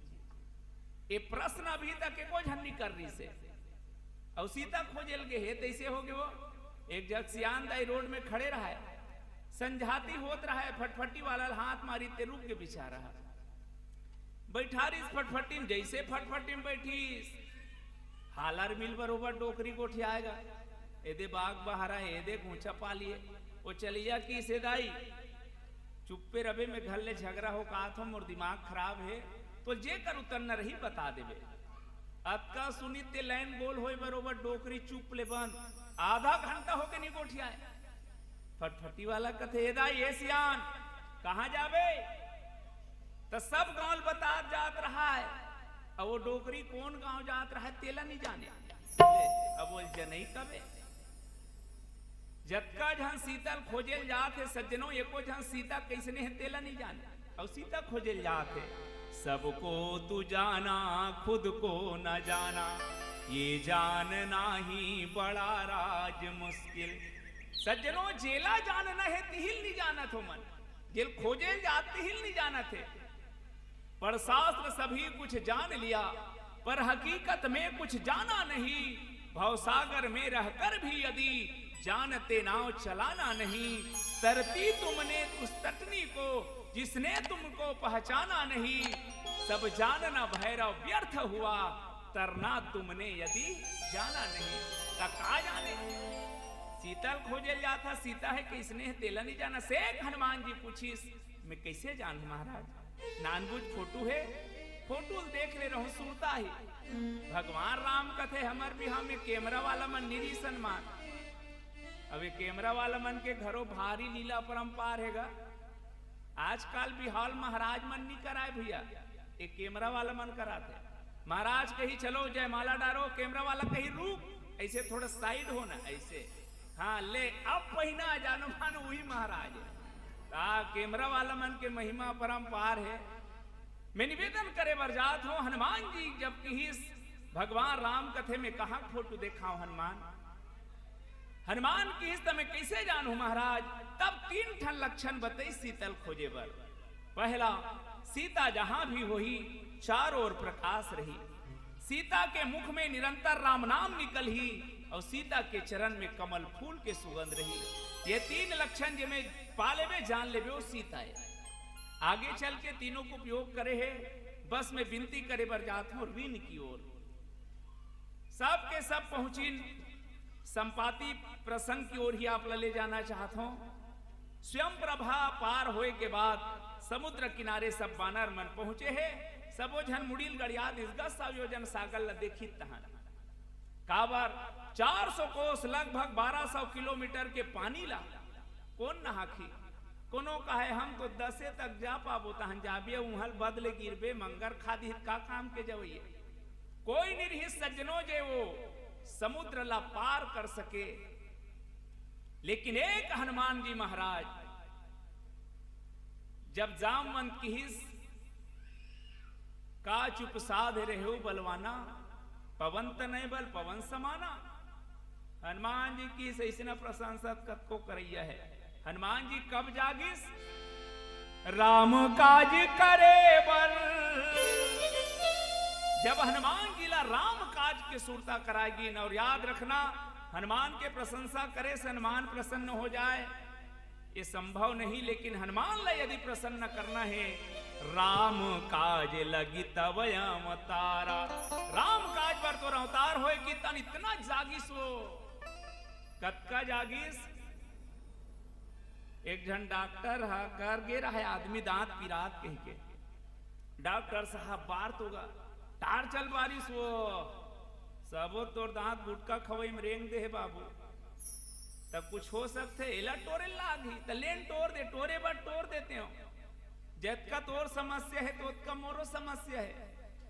ये प्रश्न अभी तक एको झन नहीं कर रही से। और सीता खोजे लगे है तैसे हो गए। वो एक जग सियान दाई रोड में खड़े रहा है, संझाती होत रहा है, फटफटी वाला हाथ मारी ते रुक के बिछा रहा। बैठा रही फटफटी में, जैसे फटफटी में बैठी हालर मिल बरोबर डोकरी गोठी आएगा। एदे बाग बहारा एदे ऊंचा पा लिए वो चलिया की से दाई चुप्पे रबे में घर ले झगड़ा हो कहा था मोर दिमाग खराब है तो जे कर उतर न रही बता देवे। अतका सुनी ते लाइन गोल होए बरोबर डोकरी चुप ले बंद। आधा घंटा होके नहीं गोठी आए। फटफटी वाला कथे एदा ये सियान कहां जावे तो सब गांव बता जात रहा है। अब वो डोकरी कौन गांव जात रहा है तेला नहीं जाने। अब वो जनई कबे जतका जहां सीता खोजेल जात है सज्जनों, एको जहां सीता कैसने है तेला नहीं जाने। और सीता खोजेल जात है, सबको तू जाना खुद को न जाना, ये जानना ही बड़ा राज मुश्किल। सज्जनों जेला जानना है तिहिल नहीं जाना थो मन, जेल खोजेल जात तिहिल नहीं जाना थे। पर शास्त्र सभी कुछ जान लिया, पर हकीकत में कुछ जाना नहीं। भवसागर में रहकर भी यदि जानते नाव चलाना नहीं, तरती तुमने उस तटनी को जिसने तुमको पहचाना नहीं। सब जानना भैरव व्यर्थ हुआ, तरना तुमने यदि जाना नहीं। का जाने सीतल खोजे जाता सीता है कि इसने तेला नहीं जाना। शेख हनुमान जी पूछीस मैं कैसे जानू महाराज, नानबुझ फोटो है, फोटो देख ले रहूं सुनता ही। भगवान राम कथे हमर बिहार में कैमरा वाला मन निरी सन्मान। अब ये कैमरा वाला मन के घरों भारी लीला परंपार हैगा। आजकल बिहार महाराज मन नहीं कराए भैया, एक कैमरा वाला मन कराते। महाराज कहीं चलो जयमाला डारो, कैमरा वाला कहीं रुक, ऐसे थोड़ा साइड होना ऐसे, हाँ ले अब पहिना जानो मानो वही महाराज है। कैमरा वाला मन के महिमा परंपार है। मैं निवेदन करे बरजात हूं हनुमान जी जब कि भगवान राम कथे में कहा फोटो देखा हनुमान की हिस्सा में कैसे जानू महाराज। तब 3 ठन लक्षण बताई सीतल खोजे बर। पहला, सीता जहां भी होही चारों ओर प्रकाश रही। सीता के मुख में निरंतर राम नाम निकल ही, और सीता के चरण में कमल फूल के सुगंध रही। ये 3 लक्षण जिनमें पाले में जान ले वो सीता है। आगे चल के तीनों को उपयोग करे है। बस मैं विनती करे बर जात हूं ऋण की ओर। सब के सब पहुंची संपाति प्रसंग की ओर ही आप ले जाना चाहता हूं। स्वयं प्रभा पार होए के बाद समुद्र किनारे सब बानर मन पहुंचे है। सबो झन मुड़ील गड़ियाद इसगा संयोजन सागर ल देखी तहन काबर 400 कोस लगभग 1200 किलोमीटर के पानी ला कौन नहाखी। कोनो कहे हम तो 10 तक जा पाबो तहन जाबिए उहल बदले गिरबे मंगर खादी का काम के जवइए। कोई निर्हित सज्जनों जे वो समुद्र ला पार कर सके। लेकिन एक हनुमान जी महाराज जब जामवंत की हिस का चुप साध रहे बलवाना, पवन तनय बल पवन समाना। हनुमान जी की ऐसा प्रशंसा कतको करैया है। हनुमान जी कब जागिस, राम काज करे बर। जब हनुमान जी ला राम काज के सुरता कराएगी न। और याद रखना हनुमान के प्रशंसा करे से हनुमान प्रसन्न हो जाए ये संभव नहीं। लेकिन हनुमान ला यदि प्रसन्न करना है, राम काज लगी तब तारा। राम काज पर तो अवतार होए कि तन इतना जागिस हो। कतका जागिस, एक जन डॉक्टर हा कर गे रहा है आदमी दांत पिरात कह के। डॉक्टर साहब बार तो गा तार चल बारिश वो सबो तोर दांत गुटका खवई में रेंग दे है बाबू। तब कुछ हो सकते एला टोरे लागी त लेन टोर दे, टोरे बट टोर देते हो। जतका तोर समस्या है तो उसका मोरो समस्या है।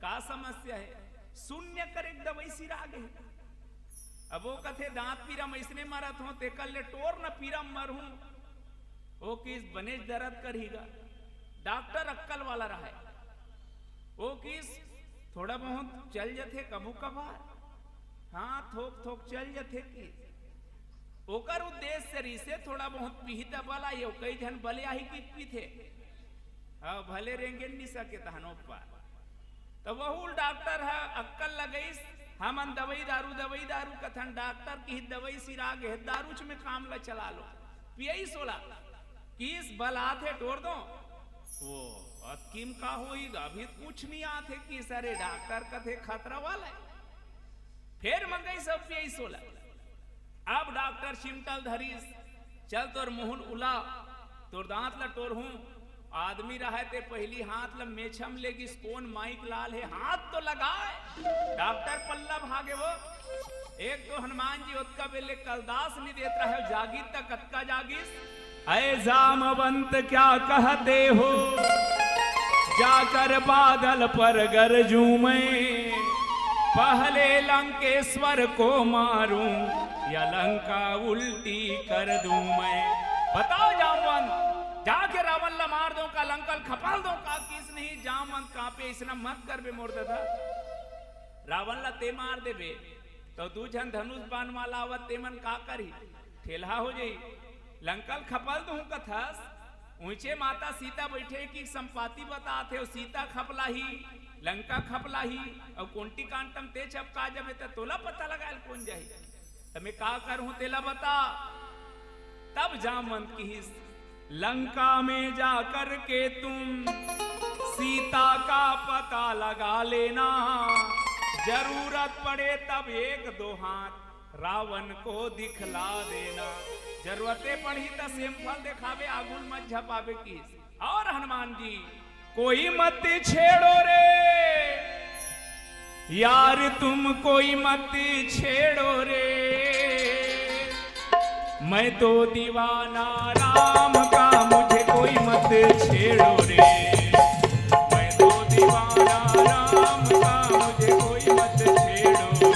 का समस्या है, शून्य कर एक दवाई सिरा गई। अब वो कथे दांत पीरा मैसने मरत हो ते कल ले टोर न पीरा मरू वो किस बनेज दर्द करेगा। डॉक्टर अक्कल वाला रहा है। वो किस थोड़ा बहुत चल जाते कबू कभार, हाँ थोक थोक चल जाते कि ओकर उद्देश्य शरीर से थोड़ा बहुत पीहिता वाला ये कई जन भले आही की पीते हाँ भले रेंगे नहीं सके तहनो पार। तो वह डॉक्टर है अक्कल लगईस हम दवाई दारू कथन डॉक्टर की दवाई सिरा गे दारूच में काम ला चला लो पियई सोला किस बल आते टोर दो वो किम का होगा अभी कुछ नहीं आते कि सारे डॉक्टर कथे खतरा वाला है। फिर मंगई सब पियई सोला। अब डॉक्टर चिमटल धरीस चल तोर मुहन उला तोर दांत ला टोर हूं। आदमी रहे ते पहली हाथ ला मेछम लेगिस कौन माइक लाल है हाथ तो लगाए। डॉक्टर पल्ला भागे वो एक तो हनुमान जी उत्का बेले कलदास नहीं देता है जागी तक कतका जागिस। ऐ जामवंत क्या कहते हो जाकर बादल पर गरजूं मैं, पहले लंकेश्वर को मारूं या लंका उल्टी कर दूं मैं। बताओ जामवंत, जाके रावण ला मार दो का, लंकल खपाल दो का, किस नहीं जामवंत कापे इसना मत कर बे मोर दादा। रावण ला ते मार देबे तो दू जन धनुष बाण माला आवत ते मन का करी, ठेला हो जाई। लंकल खपल दू कथस, ऊंचे माता सीता बैठे की संपाति बताते हो, सीता खपला ही लंका खपला ही, और कोंटी कांटम ते चपका जब ते तोला पता लगाल कौन जाही, तमे का करूं तेला बता। तब जामवंत की लंका में जाकर के तुम सीता का पता लगा लेना, जरूरत पड़े तब एक दो हाथ रावण को दिखला देना। जरूरतें पड़ी तो सिंपल दिखावे, आगुल मत झपावे की। और हनुमान जी कोई मत छेड़ो रे यार, तुम कोई मत छेड़ो रे, मैं तो दीवाना राम का, मुझे कोई मत छेड़ो रे, मैं तो दीवाना राम का, मुझे कोई मत छेड़ो रे।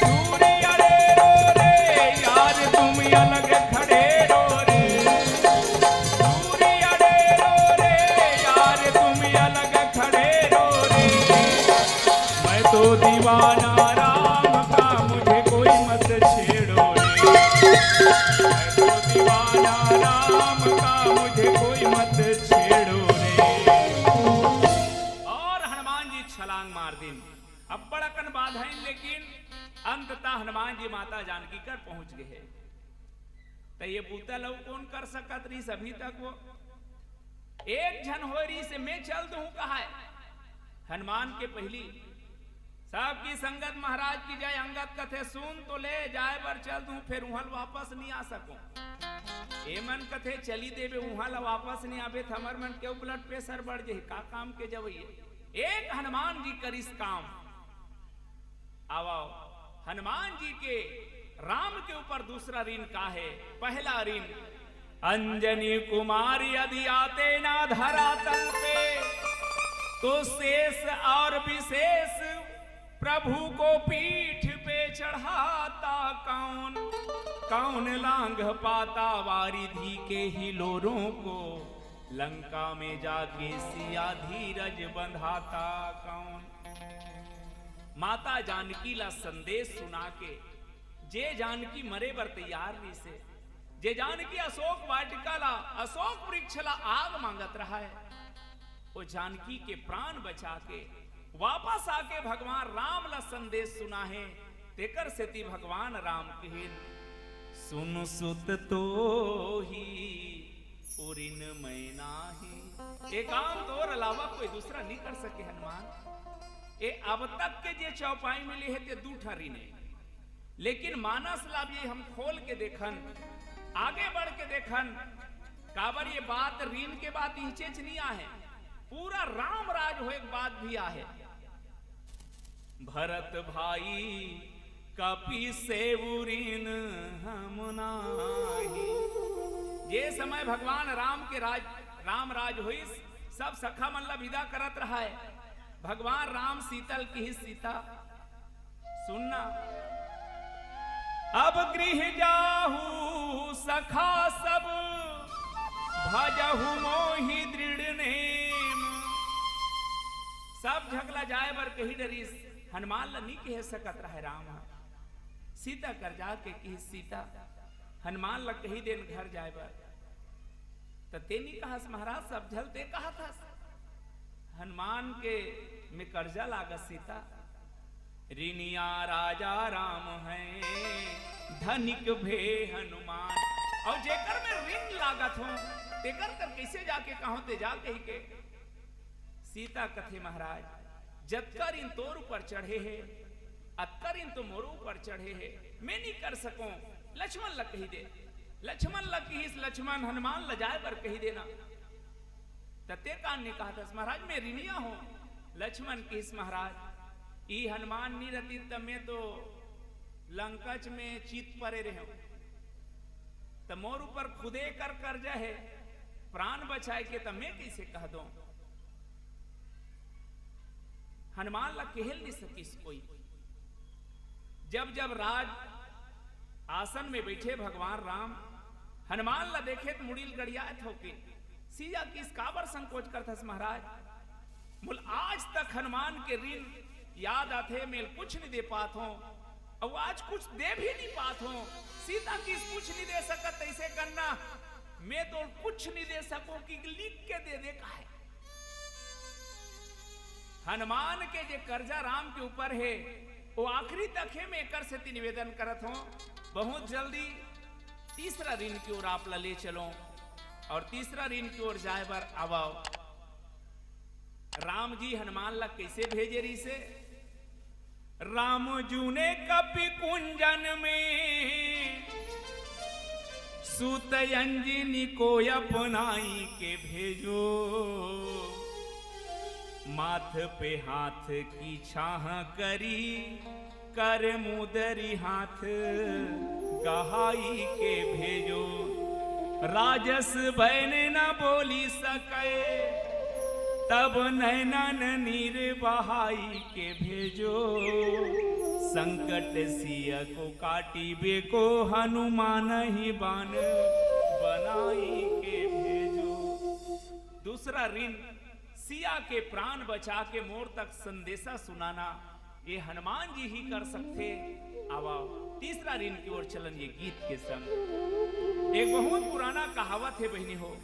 दूरी अरे रो रे यार, तुम अलग खड़े रो रे, दूरी अरे रो रे यार, तुम अलग खड़े रो रे, मैं तो दीवाना राम का, मुझे कोई मत छेड़ो रे, मैं तो दीवाना राम का, मुझे कोई मत छेड़ो रे। और हनुमान जी छलांग मार दिन, अब बड़कन बाधाइन, लेकिन अंततः हनुमान जी माता जानकी कर पहुंच गए। तो ये बूता लव कौन कर सकत रही अभी तक, वो एक जन हो रही से मैं चल दूं कहा है। हनुमान के पहली सबकी संगत महाराज की जय, अंगत कथे सुन तो ले जाए बर चल दूं, फिर उहल वापस नहीं आ सकूं। एमन कथे चली देवे उहल वापस नहीं आवे, हमर मन के ब्लड प्रेशर बढ़ जाए, का काम के जब एक हनुमान जी करिस काम। आओ हनुमान जी के राम के ऊपर दूसरा ऋण का है। पहला ऋण, अंजनी कुमारी यदि आते ना धरातल पे, तो शेष और विशेष प्रभु को पीठ पे चढ़ाता कौन, कौन लांघ पाता वारिधि के ही लोरों को, लंका में जाके सिया धीरज बंधाता कौन। माता जानकी ला संदेश सुना के जे जानकी मरे बर तैयार नहीं से, जे जानकी अशोक वाटिका ला, अशोक वृक्ष ला आग मांगत रहा है, वो जानकी के प्राण बचा के वापस आके भगवान राम ला संदेश सुना है। तेकर सेती भगवान राम कहिन, सुन सुत तो ही उरिन मैं नाही। एक काम तोर अलावा कोई दूसरा नहीं कर सके हनुमान। ए अब तक के जे चौपाई मिली है ते दू ठारी ने, लेकिन मानस लाभ ये हम खोल के देखन, आगे बढ़ के देखन, काबर ये बात रीन के बात हिचेच नहीं आहे, पूरा राम राज हो एक बात भी आहे। भरत भाई कपि से उरिन हम नाही। ये समय भगवान राम के राम राज हुई, सब सखा मन ला विदा करत रहा है। भगवान राम सीतल की ही सीता सुनना, अब गृह जाहू सखा सब, भजहु मोहि दृढ़ नेम। सब झगला जाए बर कही डरीस, हनुमान ला नहीं कह सकत रहे राम। सीता कर जाके कही सीता, हनुमान ला कही देन घर जाए बर, तो तेनी कहा महाराज सब झलते कहा था। हनुमान के में कर्जा लागत सीता, ऋणिया राजा राम है धनिक भे हनुमान। और जेकर में ऋण लागत हो तेकर कर कैसे जाके कहो ते जाके ही के। सीता कथे महाराज, जत्कर इन तोर ऊपर चढ़े है, अत्कर इन तो मोर ऊपर चढ़े है, मैं नहीं कर सकूं। लक्ष्मण ला कही दे, लक्ष्मण ला कही, लक्ष्मण हनुमान ला जाए पर कही देना। तते कान ने कहा था महाराज मैं ऋणिया हूं। लक्ष्मण किस महाराज, ई हनुमान नहीं रहती तब मैं तो लंकच में चित परे रहे, तो मोर ऊपर खुदे कर कर्जा है, प्राण बचाए के तब मैं कैसे कह दूं। हनुमान ला केहल नहीं सकिस कोई। जब जब राज आसन में बैठे भगवान राम हनुमान ला देखे तो मुड़ील गड़ियात होके सीधा किस काबर संकोच करथस महाराज। बोल आज तक हनुमान के ऋण याद आते मेल कुछ नहीं दे पात हो और आज कुछ दे भी नहीं पात हो। सीता किस कुछ नहीं दे सकत ऐसे करना मैं तो कुछ नहीं दे सकूं कि लिख के दे का है। हनुमान के जे कर्जा राम के ऊपर है वो आखिरी तक है। मैं कर से निवेदन करत हूं बहुत जल्दी तीसरा ऋण की ओर आप ले चलो और तीसरा ऋण की ओर जाए बर आवाओ। राम जी हनुमान ला कैसे भेजे रही से राम जू ने कपि कुंजन में सूत अंजनी को अपनाई के भेजो माथ पे हाथ की छाह करी कर मुदरी हाथ गहाई के भेजो राजस भैन न बोली सके तब नैनन नीर बहाई के भेजो संकट सिया को काटी बेको हनुमान ही बान बनाई के भेजो। दूसरा ऋण सिया के प्राण बचा के मोर तक संदेशा सुनाना ये हनुमान जी ही कर सकते। अब तीसरा ऋण की ओर चलन ये गीत के संग। एक बहुत पुराना कहावत है बहनी हो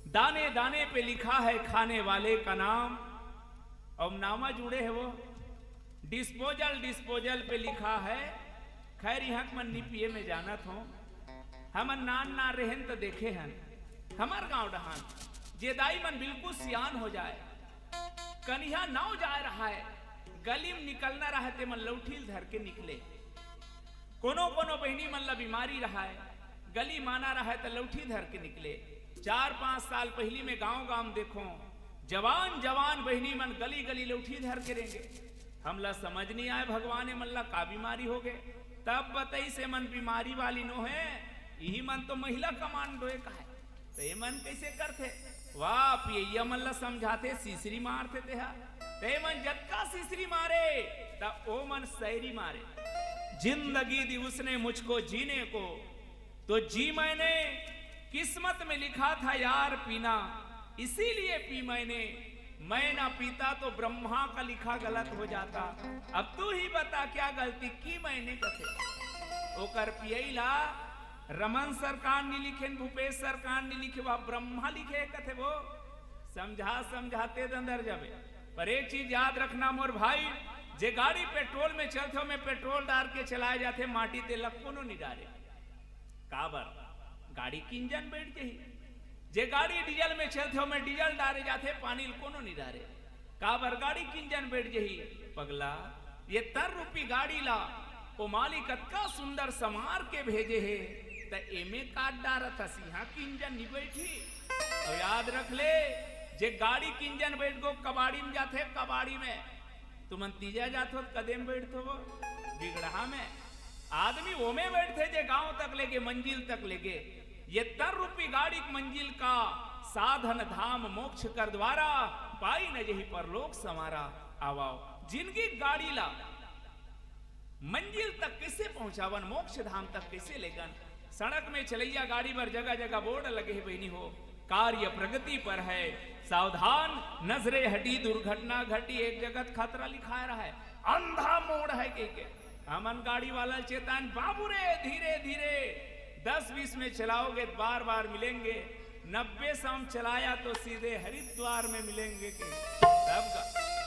दाने दाने पे लिखा है खाने वाले का नाम और नामा जुड़े है वो डिस्पोजल डिस्पोजल पे लिखा है। खैर यहाँ मन निपिये में जाना था हमन नान ना रहन तो देखे हैं हमार गांव डहान जेदाई मन बिल्कुल सियान हो जाए कन्या नाव जा रहा है गली में निकलना रहा ते मन लौठील धर के निकले। कोनो कोनो बहनी मन ला बीमारी रहा है गली माना रहा है तो लौठी धर के निकले। 4-5 साल पहली में गांव गांव देखो जवान जवान बहनी मन गली गली लौठी धर के रहेंगे। हमला समझ नहीं आए भगवान मन ला का बीमारी हो गए तब बताई से मन बीमारी वाली नो है यही मन तो महिला कमांडो का है तो ये मन कैसे करते वाह पिया मन ला समझाते सीसरी मारते ते मन जत्का सीसरी मारे तब ओ मन सैरी मारे। जिंदगी दी उसने मुझको जीने को तो जी मैंने किस्मत में लिखा था यार पीना इसीलिए पी मैंने मैं ना पीता तो ब्रह्मा का लिखा गलत हो जाता। अब तू ही बता क्या गलती की मैंने कथे ओकर पियला रमन सरकार नहीं लिखे भूपेश सरकार नहीं लिखे वह ब्रह्मा लिखे कथे वो समझाते अंदर जावे। पर एक चीज याद रखना मोर भाई जे गाड़ी पेट्रोल में चलते हो में पेट्रोल डाल के चलाए जाते माटी ते लखनो नहीं डाले काबर गाड़ी की इंजन बैठ गई। जे गाड़ी डीजल में चलते हो में डीजल डाले जाते पानी कोनो नहीं डाले काबर गाड़ी की इंजन बैठ गई। पगला ये ₹1 गाड़ी ला ओ मालिक का सुंदर समार के भेजे है तो एमे काट डारत सिंहा की इंजन नहीं बैठी। और याद रख ले जे गाड़ी की इंजन बैठ गो कबाड़ी में जाते कबाड़ी में तुम तीजा जात हो कदम बैठते हो बिगड़ा में आदमी वो में बैठते जे गांव तक लेके मंजिल तक लेके ये ₹1 गाड़ी मंजिल का साधन धाम मोक्ष कर द्वारा पाई न यही परलोक समारा। आवाओ जिंदगी गाड़ी ला मंजिल तक कैसे पहुंचावन मोक्ष धाम तक कैसे लेगन। सड़क में चलैया गाड़ी पर जगह जगह बोर्ड लगे है बहनी हो कार्य प्रगति पर है सावधान नजरे हटी दुर्घटना घटी एक जगत खतरा लिखा रहा है अंधा मोड़ है के हमन गाड़ी वाला चेतन बाबू रे धीरे धीरे 10-20 में चलाओगे बार बार मिलेंगे 90 चलाया तो सीधे हरिद्वार में मिलेंगे के तब का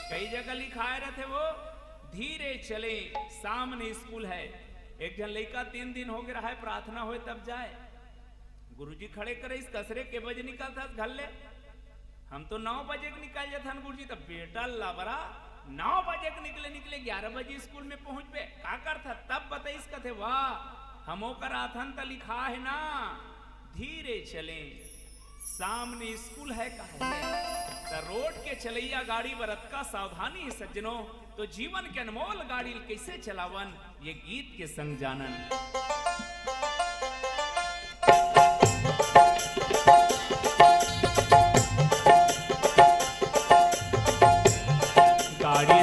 कई जगह लिखाए रहते वो धीरे चले सामने स्कूल है। एक जन लड़का 3 दिन हो गया है प्रार्थना हो तब जाए गुरुजी खड़े करे इस कसरे के बजे निकलता घर ले हम तो 9 बजे निकल जाते गुरुजी तब बेटा लाबरा 9 बजे निकले 11 बजे स्कूल में पहुंच पे का करता तब बताइस कथे वाह हमो कर आथन त लिखा है ना धीरे चले सामने स्कूल है कहा है रोड के चलैया गाड़ी बरत का सावधानी है सज्जनों तो जीवन के अनमोल गाड़ी कैसे चलावन ये गीत के संग जानन। गाड़ी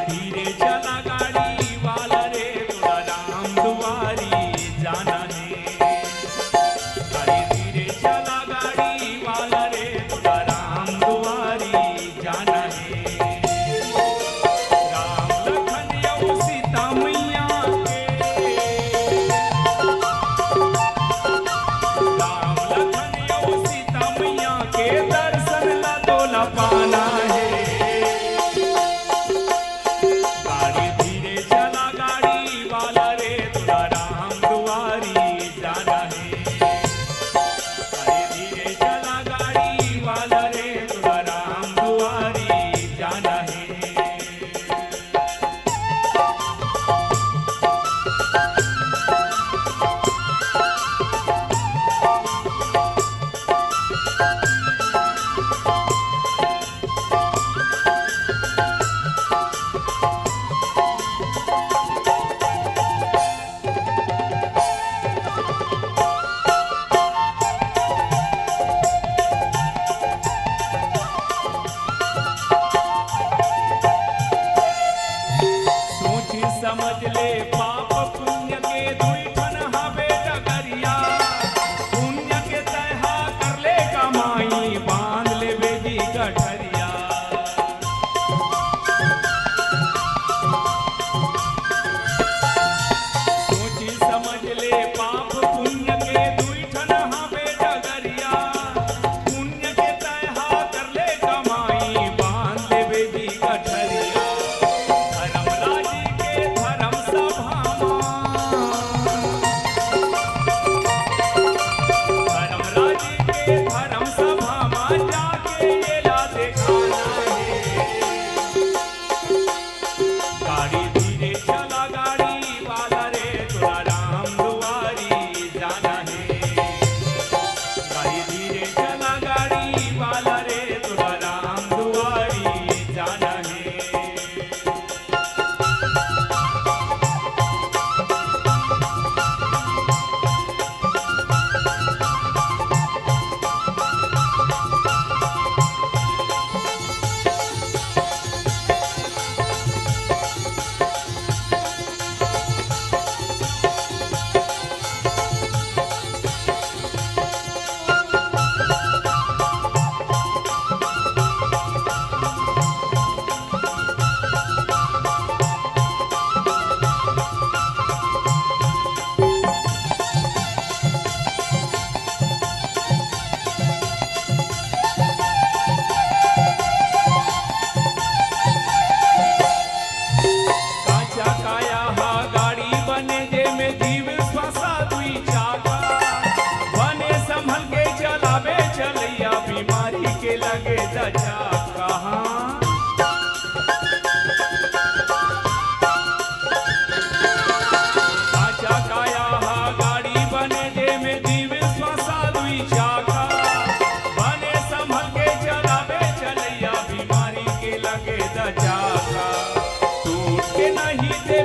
दचा कहाँ।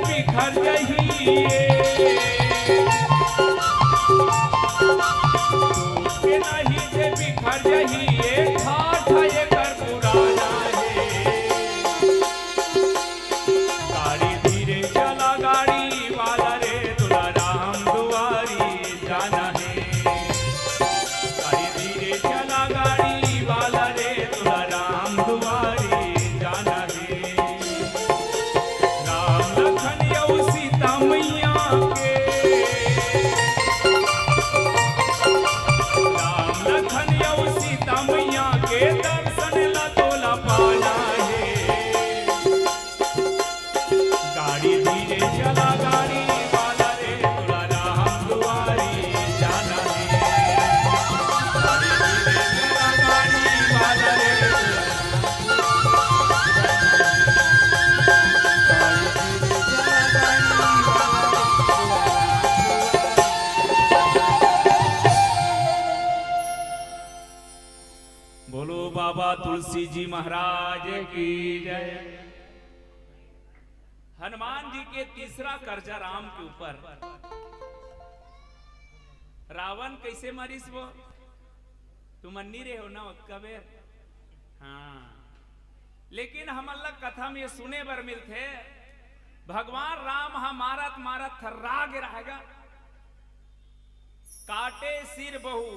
बिखर जहिए के नहीं से बिखर जहिए ठाठ ये कर पुराना है। गाड़ी धीरे चला गाड़ी वाला रे तुला राम दुआरी जाना है। गाड़ी धीरे चला गाड़ी वाला रे तुला राम दुआरी जाना है। सीता मैया के राम लखन यौ सीता मैया के दर्शन ला तोला पाना है। गाड़ी धीरे चला गाड़ी वाला रे तोला राम दुआरी जाना है। गाड़ी धीरे चला गाड़ी वाला रे बोलो बाबा तुलसी जी महाराज की जय। हनुमान जी के तीसरा कर्जा राम के ऊपर। रावण कैसे मरीस वो तुम अन्नी रहे हो ना कबेर। हाँ लेकिन हम अल्लाह कथा में सुने बर मिलते भगवान राम हा मारत मारत थर्रा गिराएगा। काटे सिर बहु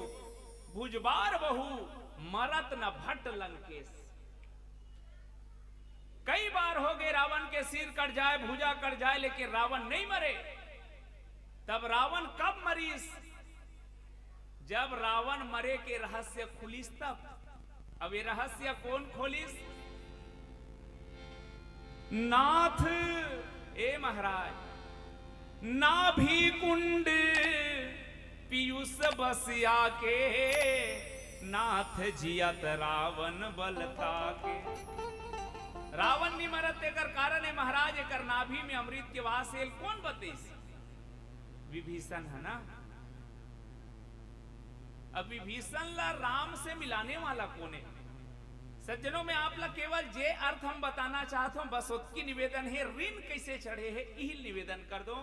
भुजबार बहु मरत न भट्ट लंकेश। कई बार हो गए रावण के सिर कट जाए भुजा कट जाए लेकिन रावण नहीं मरे। तब रावण कब मरीस जब रावण मरे के रहस्य खुलिस तब। अब ये रहस्य कौन खोलिस। नाथ ए महाराज नाभि कुंड पीयूष बसिया के नाथ जियत रावण बलता के। रावण नहीं मरत एकर कारण है महाराज एकर नाभि में अमृत के वास है। कौन बतेस विभीषण है ना। अब विभीषण ला राम से मिलाने वाला कौन है। सज्जनों में आप लोग केवल जे अर्थ हम बताना चाहता हूं बस उसकी निवेदन है। ऋण कैसे चढ़े है यही निवेदन कर दो।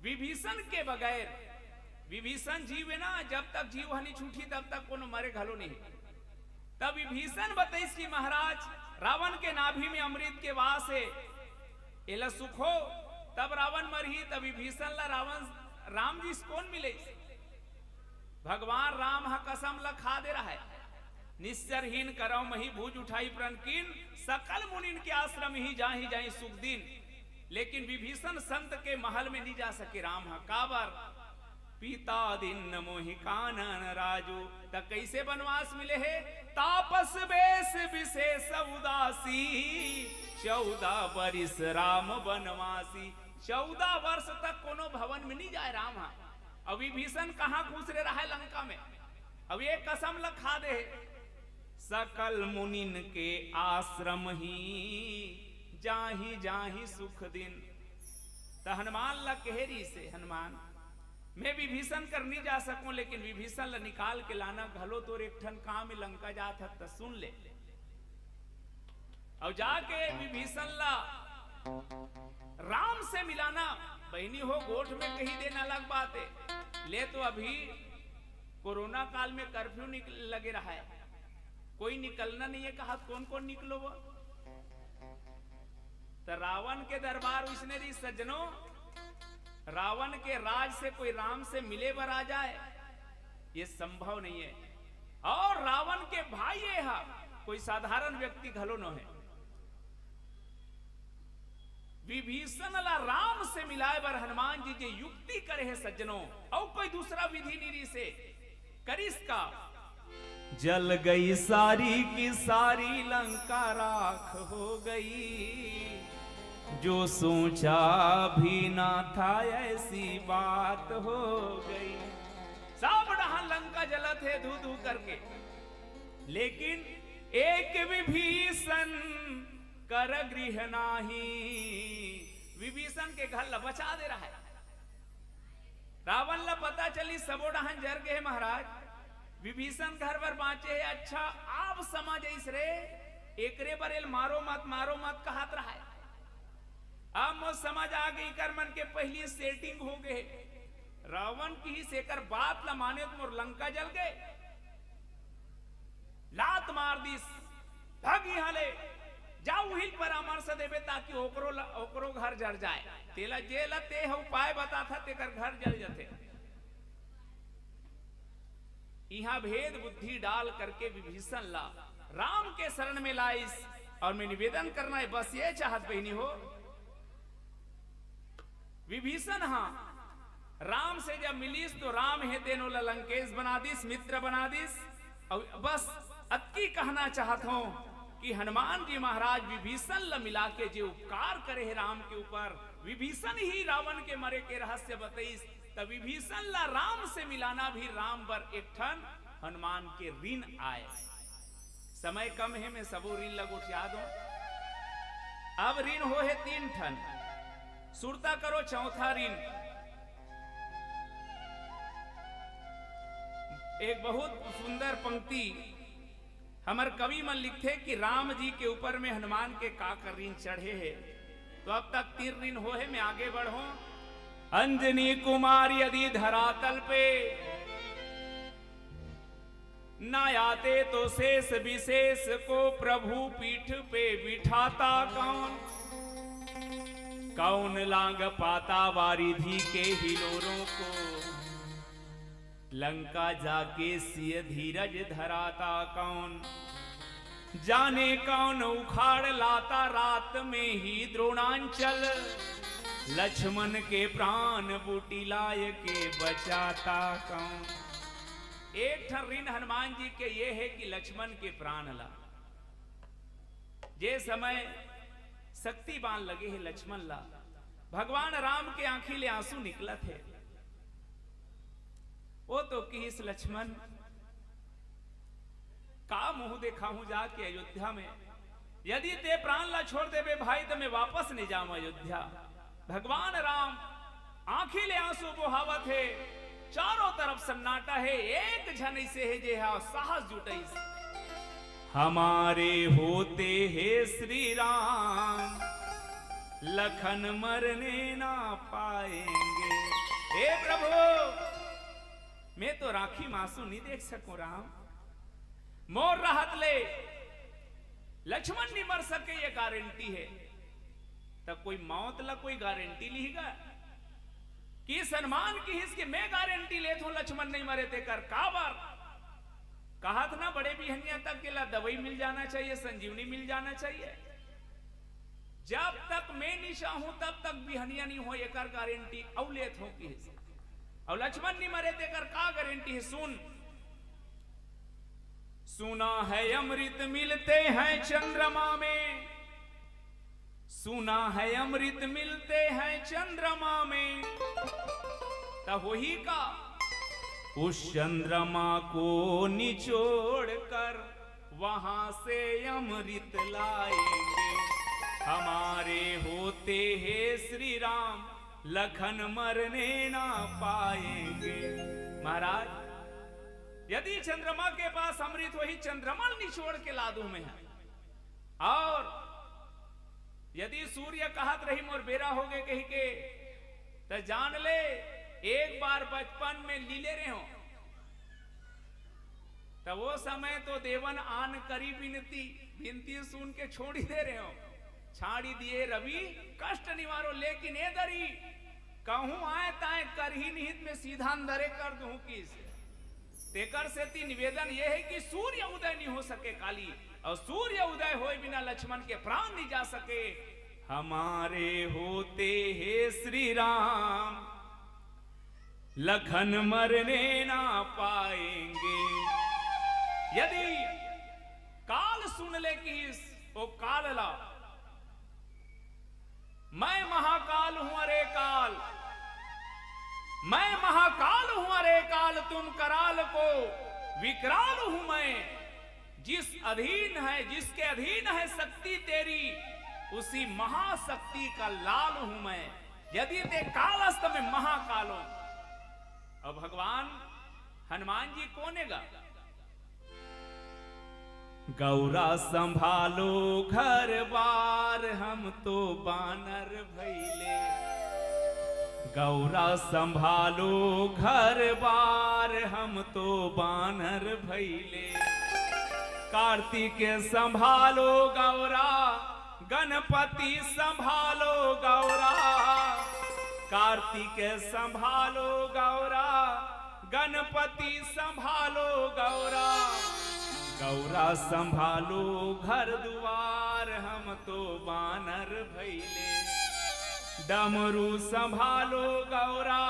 विभीषण के बगैर विभीषण जीव है ना जब तक जीव हनी छूटी तब तक कोनो मरे घलो नहीं। तब विभीषण बताइस कि महाराज रावण के नाभि में अमृत के वास है एला सुखो। तब रावण मरही तब विभीषण ला रावण राम जी कौन मिले। भगवान राम हा कसम ला खा दे रहा है। निश्चरहीन करौ मही भूज उठाई प्रण कीन सकल मुनिन के आश्रम ही जाही सुख दिन। लेकिन विभीषण संत के महल में नहीं जा सके राम हा काबर पीता दिन मोहि कानन राजू। त कैसे वनवास मिले है तापस बेस विशेष उदासी 14 वर्ष राम वनवासी। 14 वर्ष तक कोनो भवन में नहीं जाए राम। अब विभीषण कहाँ घुस रहा है लंका में। अब ये कसम लखा दे सकल मुनिन के आश्रम ही जाही सुख दिन। तो हनुमान ला कहेरी से हनुमान मैं विभीषण कर नहीं जा सकूं लेकिन विभीषण ला निकाल के लाना घलो तो एक ठन काम लंका जात है तो सुन ले। और जाके विभीषण ला राम से मिलाना बहनी हो गोठ में कहीं देना अलग बात है। ले तो अभी कोरोना काल में कर्फ्यू लगे रहा है कोई निकलना नहीं है। कहा कौन कौन निकलो वो। तो रावण के दरबार उसने दी सज्जनों रावण के राज से कोई राम से मिले बर आ जाए ये संभव नहीं है। और रावण के भाई है कोई साधारण व्यक्ति घलो न है। विभीषण ला राम से मिलाए बर हनुमान जी जे युक्ति करे है सज्जनों और कोई दूसरा विधि निरी से करिस का। जल गई सारी की सारी लंका राख हो गई जो सोचा भी ना था ऐसी बात हो गई। सब डहां लंका जलत है धू धू करके। लेकिन एक विभीषण कर गृह नाही। विभीषण के घर ला बचा दे रहा है। रावण ला पता चली सबो डहन जर गए महाराज, विभीषण घर पर बाँचे है। अच्छा आप समझ इस रे एकरे बरेल मारो मत कहत रहा है। अब मो समझ आ गई कर मन के पहली सेटिंग हो गए। रावण की ही सेकर बात ला माने तो मोर लंका जल गए। लात मार दिस भाग यहाँ ले जाऊ हिल परामर्श देवे ताकि ओकरो घर जल जाए। तेला जेला ते उपाय बता था तेकर घर जल जाते। यहाँ भेद बुद्धि डाल करके विभीषण ला राम के शरण में लाइस। और मैं निवेदन करना है बस ये चाहत बहनी हो, विभीषण हाँ राम से जब मिलीस तो राम है तेनो लंकेश बना दिस, मित्र बना दिस। और बस अतकी कहना चाहत हूं कि हनुमान जी महाराज विभीषण ला मिला के जो उपकार करे है राम के ऊपर, विभीषण ही रावण के मरे के रहस्य बताइस। तब विभीषण ला राम से मिलाना भी राम पर एक ठन हनुमान के ऋण आए। समय कम है, मैं सबो ऋण लगो उठा दो। अब ऋण हो है 3 ठन, सुरता करो चौथा ऋण। एक बहुत सुंदर पंक्ति हमार कवि मन लिखे कि राम जी के ऊपर में हनुमान के का कर ऋण चढ़े है। तो अब तक 3 ऋण हो है, मैं आगे बढ़ू। अंजनी कुमार यदि धरातल पे न आते तो शेष विशेष को प्रभु पीठ पे बिठाता कौन। कौन लांग पाता वारिधि के हिलोरों को, लंका जाके सिय धीरज धराता कौन। जाने कौन उखाड़ लाता रात में ही द्रोणांचल, लक्ष्मण के प्राण बूटी लाय के बचाता कौन। एक ठन ऋण हनुमान जी के ये है कि लक्ष्मण के प्राण ला। जे समय शक्ति बाण लगे है लक्ष्मण ला, भगवान राम के आंखी ले आंसू निकला थे। वो तो किस लक्ष्मण का मुंह देखा हूं जाके अयोध्या में, यदि ते प्राण ला छोड़ देवे भाई तो मैं वापस नहीं जाऊं अयोध्या। भगवान राम आंखी ले आंसू बहावत है, चारों तरफ सन्नाटा है, एक झन से है जे है साहस जुटाई। हमारे होते हैं श्री राम, लखन मरने ना पाएंगे। हे प्रभु मैं तो राखी मासू नहीं देख सकूं राम, मोर राहत ले, लक्ष्मण नहीं मर सके ये गारंटी है। तब कोई मौत ला कोई गारंटी लिहिगा कि सन्मान की हिस्से मैं गारंटी लेता हूं लक्ष्मण नहीं मरे ते कर का बार कहा था ना बड़े बिहनिया तक के ला दवाई मिल जाना चाहिए, संजीवनी मिल जाना चाहिए। जब तक मैं निशा हूं तब तक बिहनिया नहीं हो एक गारंटी औ लेत हो की हिस्से। और लक्ष्मण नहीं मरे ते कर का गारंटी है। सुना है अमृत मिलते हैं चंद्रमा में, सुना है अमृत मिलते हैं चंद्रमा में। तब वही का उस चंद्रमा को निचोड़ कर वहां से अमृत लाएंगे। हमारे होते हैं श्री राम, लखन मरने ना पाएंगे। महाराज यदि चंद्रमा के पास अमृत वही चंद्रमा निचोड़ के ला दूं मैं, और यदि सूर्य कहत रही मोर बेरा हो गए कही के, तो जान ले एक बार बचपन में लीले रहे हो, तो वो समय तो देवन आन करी बिनती सुन के छोड़ी दे रहे हो। छाड़ी दिए रवि कष्ट निवारो, लेकिन ए दरी कहूं आए ताए कर ही निहित में सीधा अंदरे कर दूं किस। तेकर से ती निवेदन यह है कि सूर्य उदय नहीं हो सके काली, और सूर्य उदय होए बिना लक्ष्मण के प्राण नहीं जा सके। हमारे होते हैं श्री राम, लखन मरने ना पाएंगे। यदि काल सुन ले कि वो काल ला, मैं महाकाल हूं अरे काल, मैं महाकाल हूं अरे काल, तुम कराल को विकराल हूं मैं। जिस अधीन है, जिसके अधीन है शक्ति तेरी, उसी महाशक्ति का लाल हूं मैं। यदि ते कालस्त में महाकालो। अब भगवान हनुमान जी कोनेगा, गौरा संभालो घर बार हम तो बानर भैले। गौरा संभालो घर बार हम तो बानर भैले। कार्तिक संभालो गौरा, गणपति संभालो गौरा। कार्तिक संभालो गौरा, गणपति संभालो गौरा। गौरा संभालो घर द्वार हम तो बानर भैले। डमरू संभालो गौरा,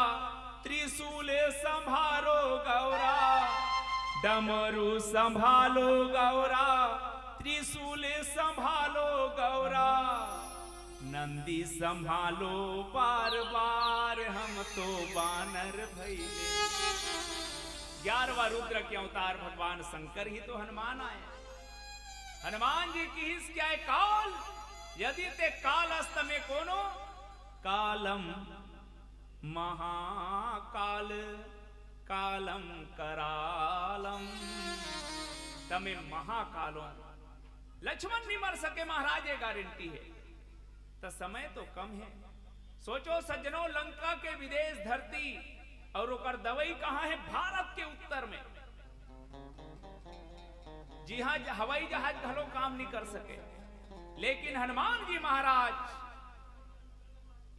त्रिशूल संभालो गौरा। डमरू संभालो गौरा, त्रिशूल संभालो गौरा। नंदी संभालो बार बार हम तो बानर भैले। 11वां रुद्र के अवतार भगवान शंकर ही तो हनुमान आए। हनुमान जी की हिस क्या है काल, यदि ते कालस्त में कोनो कालम महाकाल कालम करालम। तमे महाकालो लक्ष्मण नहीं मर सके महाराज, ये गारंटी है। तो समय तो कम है। सोचो सज्जनों, लंका के विदेश धरती और ओकर दवाई कहां है? भारत के उत्तर में। जी हां, हवाई जहाज घलो काम नहीं कर सके, लेकिन हनुमान जी महाराज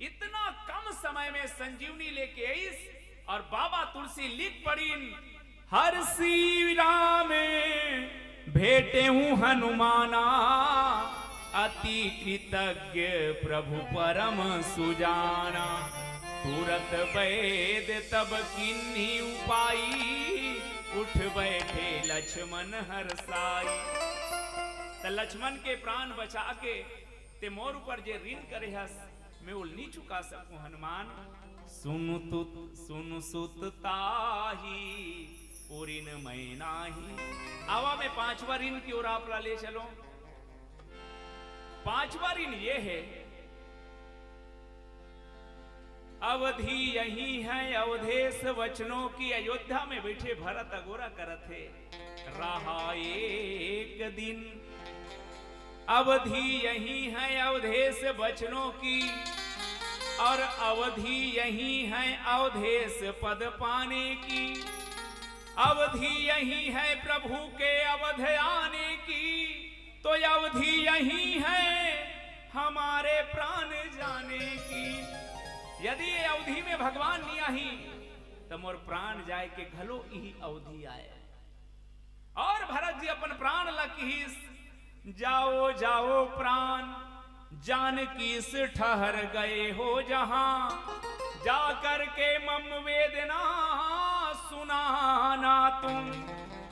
इतना कम समय में संजीवनी लेके आईस और बाबा तुलसी लिख पड़ीन, हर सी राम भेटे हूं हनुमाना, अति कृतज्ञ प्रभु परम सुजाना। तुरत वैद तब किन्हीं उपाई, उठ बैठे लक्ष्मण हरसाई। तो लक्ष्मण के प्राण बचा के ते मोर ऊपर जे ऋण करे हस, मैं वो नहीं चुका सकूं हनुमान। सुन सुत ताही ऋण मैं नाही। आवा में 5वां ऋण की ओर आप ले चलो। 5वां ऋण ये है, अवधि यही है अवधेश वचनों की। अयोध्या में बैठे भरत अगोरा करत है, रहा एक दिन। अवधि यही है अवधेश वचनों की, और अवधि यही है अवधेश पद पाने की। अवधि यही है प्रभु के अवध आने की, तो अवधि यही है हमारे प्राण जाने की। यदि ये अवधि में भगवान नहीं आई तो मोर प्राण जाए के घलो यही अवधि आए। और भरत जी अपन प्राण लकीस, जाओ जाओ प्राण जानकी से ठहर गए हो जहां। जाकर के मम वेदना सुनाना तुम,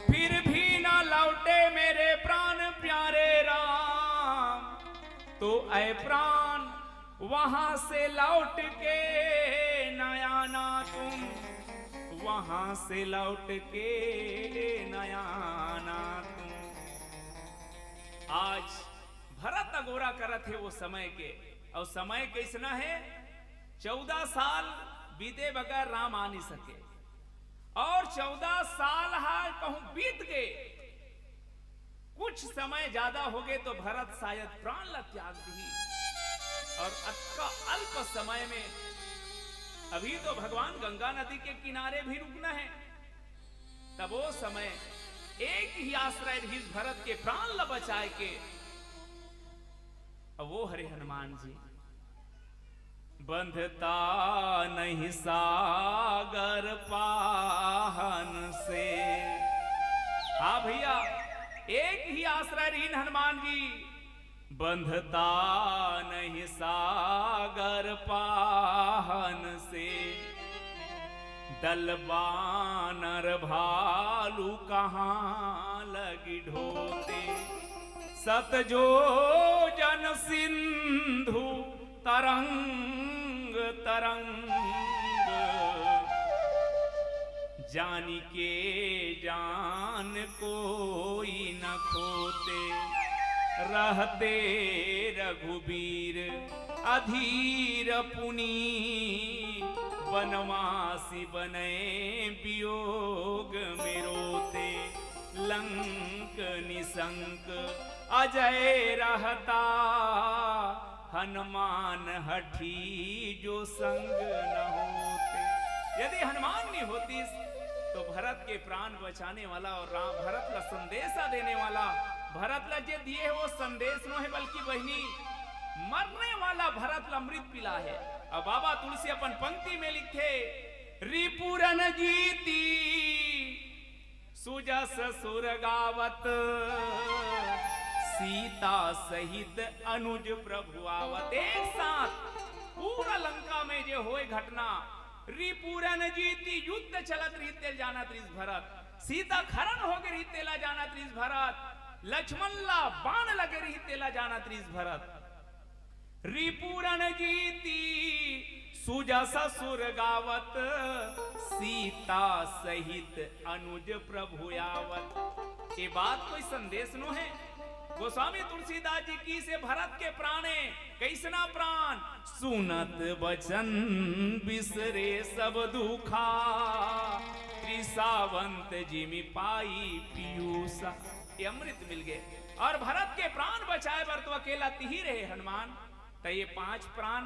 फिर भी ना लौटे मेरे प्राण प्यारे राम। तो ऐ प्राण वहां से लौट के नया ना तुम, वहां से लौट के नया ना तुम। आज भरत अगोरा करत है वो समय के, और समय कैसना है? 14 साल बीते बगैर राम आ नहीं सके, और 14 साल कहूं बीत गए। कुछ समय ज्यादा हो गए तो भरत शायद प्राण ला त्याग दी, और अल्प समय में अभी तो भगवान गंगा नदी के किनारे भी रुकना है। तब वो समय एक ही आश्रय रही भरत के प्राण ला बचाए के, वो हरे हनुमान जी। बंधता नहीं सागर पाहन से। हाँ भैया, एक ही आश्रय रही हनुमान जी। बंधता नहीं सागर पाहन से, दल बानर भालू कहाँ लगी ढोते। सतजो जन सिंधु तरंग तरंग, जानी के जान कोई न खोते, रहते रघुबीर अधीर पुनी, बनवासी बने वियोग में रोते, लंक निशंक अजय रहता, हनुमान हठी जो संग न होते। यदि हनुमान नहीं होती तो भरत के प्राण बचाने वाला और राम भरत का संदेशा देने वाला, भरत ला जे दिए वो संदेश नो है बल्कि बहनी मरने वाला भरत ला अमृत पिला है। अब बाबा तुलसी अपन पंक्ति में लिखे, रिपुरन जीती सुजस सुर गावत, सीता सहित अनुज प्रभु आवत। एक साथ पूरा लंका में जो होए घटना, रिपुरन जीती युद्ध चलत रीते जाना त्रिस भरत, सीता खरन हो गए रीते ला जाना त्रिस भरत, लक्ष्मण ला बाण लगे रीते ला जाना त्रिस भरत। रिपुरन जीती सुजस सुर गावत, सीता सहित अनुज प्रभु आवत। ये बात कोई संदेश नो है। गोस्वामी तुलसीदास जी की से भरत के प्राणे कैसना प्राण, सुनत बचन बिसरे सब दुखा, त्रिसावंत जिमि पाई पीयूषा। ये अमृत मिल गए और भरत के प्राण बचाए बर तो अकेला ही रहे हनुमान। तो ये 5 प्राण,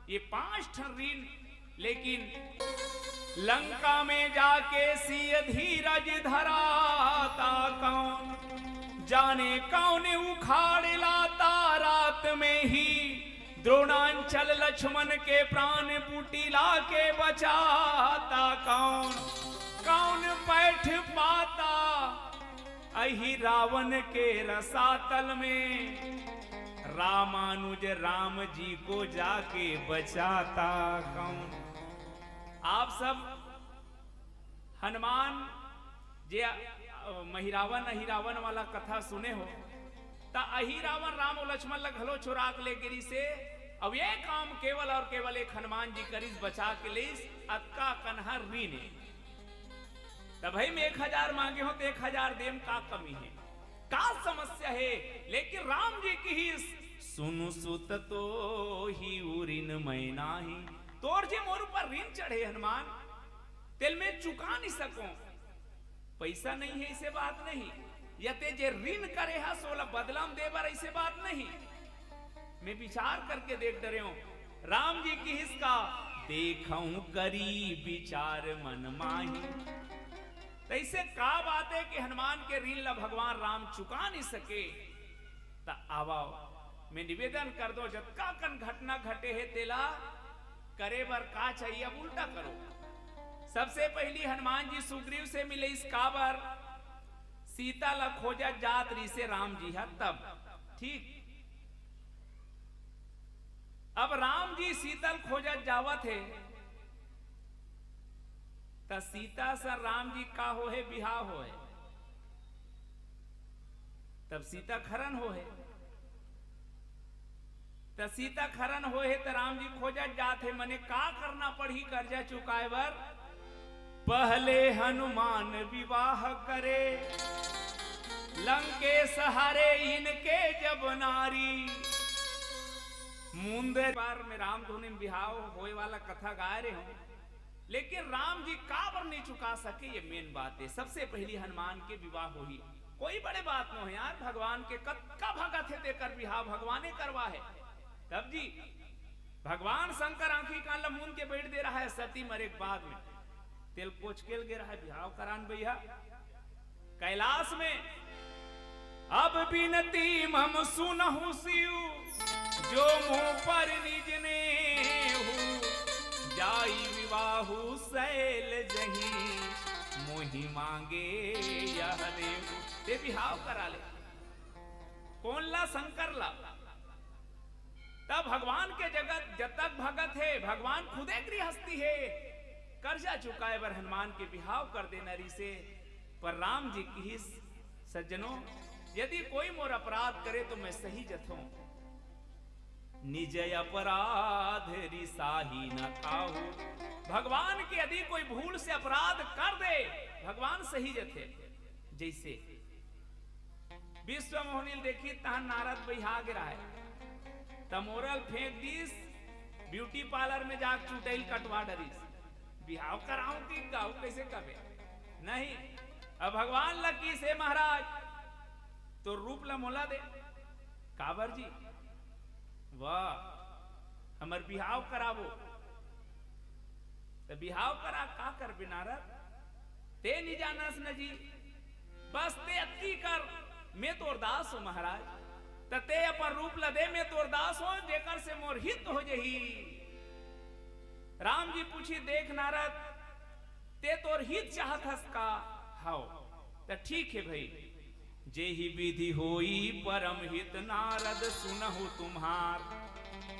ये 5 ठन ऋण, लेकिन लंका में जाके सिय धीरज धराता कौन, जाने कौन उखाड़ लाता रात में ही, द्रोणांचल लक्ष्मण के प्राण बूटी ला के बचाता कौन, कौन बैठ पाता अहि रावण के रसातल में, रामानुज राम जी को जाके बचाता कौन। आप सब हनुमान जे महिरावन अहिरावन वाला कथा सुने हो, ता अहिरावन राम और लक्ष्मण लग हलो चुराक ले गिरी से। अब ये काम केवल और केवल एक हनुमान जी करीस बचा के लेस अक्का कन्हर रीने। तब भाई में 1000 मांगे हो तो 1000 देम का कमी है, का समस्या है। लेकिन राम जी की ही सुनु सुत तो ही उरिन मैं नाही, तोर जे मोर पर ऋण चढ़े हनुमान, तिल में चुका नहीं सको। पैसा नहीं है इसे बात नहीं, यते जे ऋण करे है सोला बदलाम दे बार ऐसे बात नहीं। मैं विचार करके देख डरे हूं राम जी की हिस्सा, देखूं करी विचार मन माही। ऐसे का बात है कि हनुमान के ऋण ला भगवान राम चुका नहीं सके। ता आवाओ मैं निवेदन कर दो, जतका कन घटना घटे है तेला करे बर का चाहिए, अब उल्टा करो। सबसे पहली हनुमान जी सुग्रीव से मिले इस काबर, सीता ला खोजा जात री से राम जी है तब ठीक। अब राम जी सीता खोजा जावत है, त सीता से राम जी का हो है बिहाव हो है, तब सीता खरन हो है। त सीता खरन हो है त राम जी खोजा जात है, मने का करना पड़ी कर्जा चुकाए बर। पहले हनुमान विवाह करे, लंकेश हरे इनके जब नारी। मुंदे बार में राम धुनि में बिहाव होए वाला कथा गा रहे हूं, लेकिन राम जी काबर नहीं चुका सके, ये मेन बात है। सबसे पहली हनुमान के विवाह हुई, कोई बड़े बात न हो यार, भगवान के का भगत है तेकर विवाह भगवान करवा है। तब जी भगवान शंकर आंखी कान लमून के बैठ दे रहा है, सती मरे के बाद में तेल पोछ के गे रहा है बिहाव करान भैया कैलाश में। अब बिनती मम सुनहु सिउ, जो मुंह पर निज ने हूँ, जाई विवाहु शैल जही, मोहि मांगे यह देहु। ते बिहाव करा ले, कौन ला शंकर ला। तब भगवान के जगत जब तक भगत है, भगवान खुदे गृहस्थी है, कर्जा चुकाए बर हनुमान के बिहाव कर दे नरी से। पर राम जी की सज्जनों, यदि कोई मोर अपराध करे तो मैं सही जथों, निज अपराध रिसा रिसाही न खाहू। भगवान के यदि कोई भूल से अपराध कर दे, भगवान सही जथे। जैसे विश्व मोहनील देखी तहन नारद बहा गिरा है, तमोरल फेंक दीस, ब्यूटी पार्लर में जाकर चुटैल कटवा डरीस, बिहाव कराऊं कि गाऊ कैसे कबे नहीं। अब भगवान लकी से महाराज तो रूप ला मोला दे, काबर जी वाह हमर बिहाव करावो, तो बिहाव करा का कर बिनारद, ते नहीं जानस न जी, बस ते अति कर, मैं तो अरदास हो महाराज, तते अपन रूप ला दे, मैं तो अरदास हो जेकर से मोर हित हो जही। राम जी पूछी देख नारद ते तोर हित चाहत हस का, हाओ तो ठीक है भाई, जे ही विधि होई परम हित नारद सुनहु तुम्हार।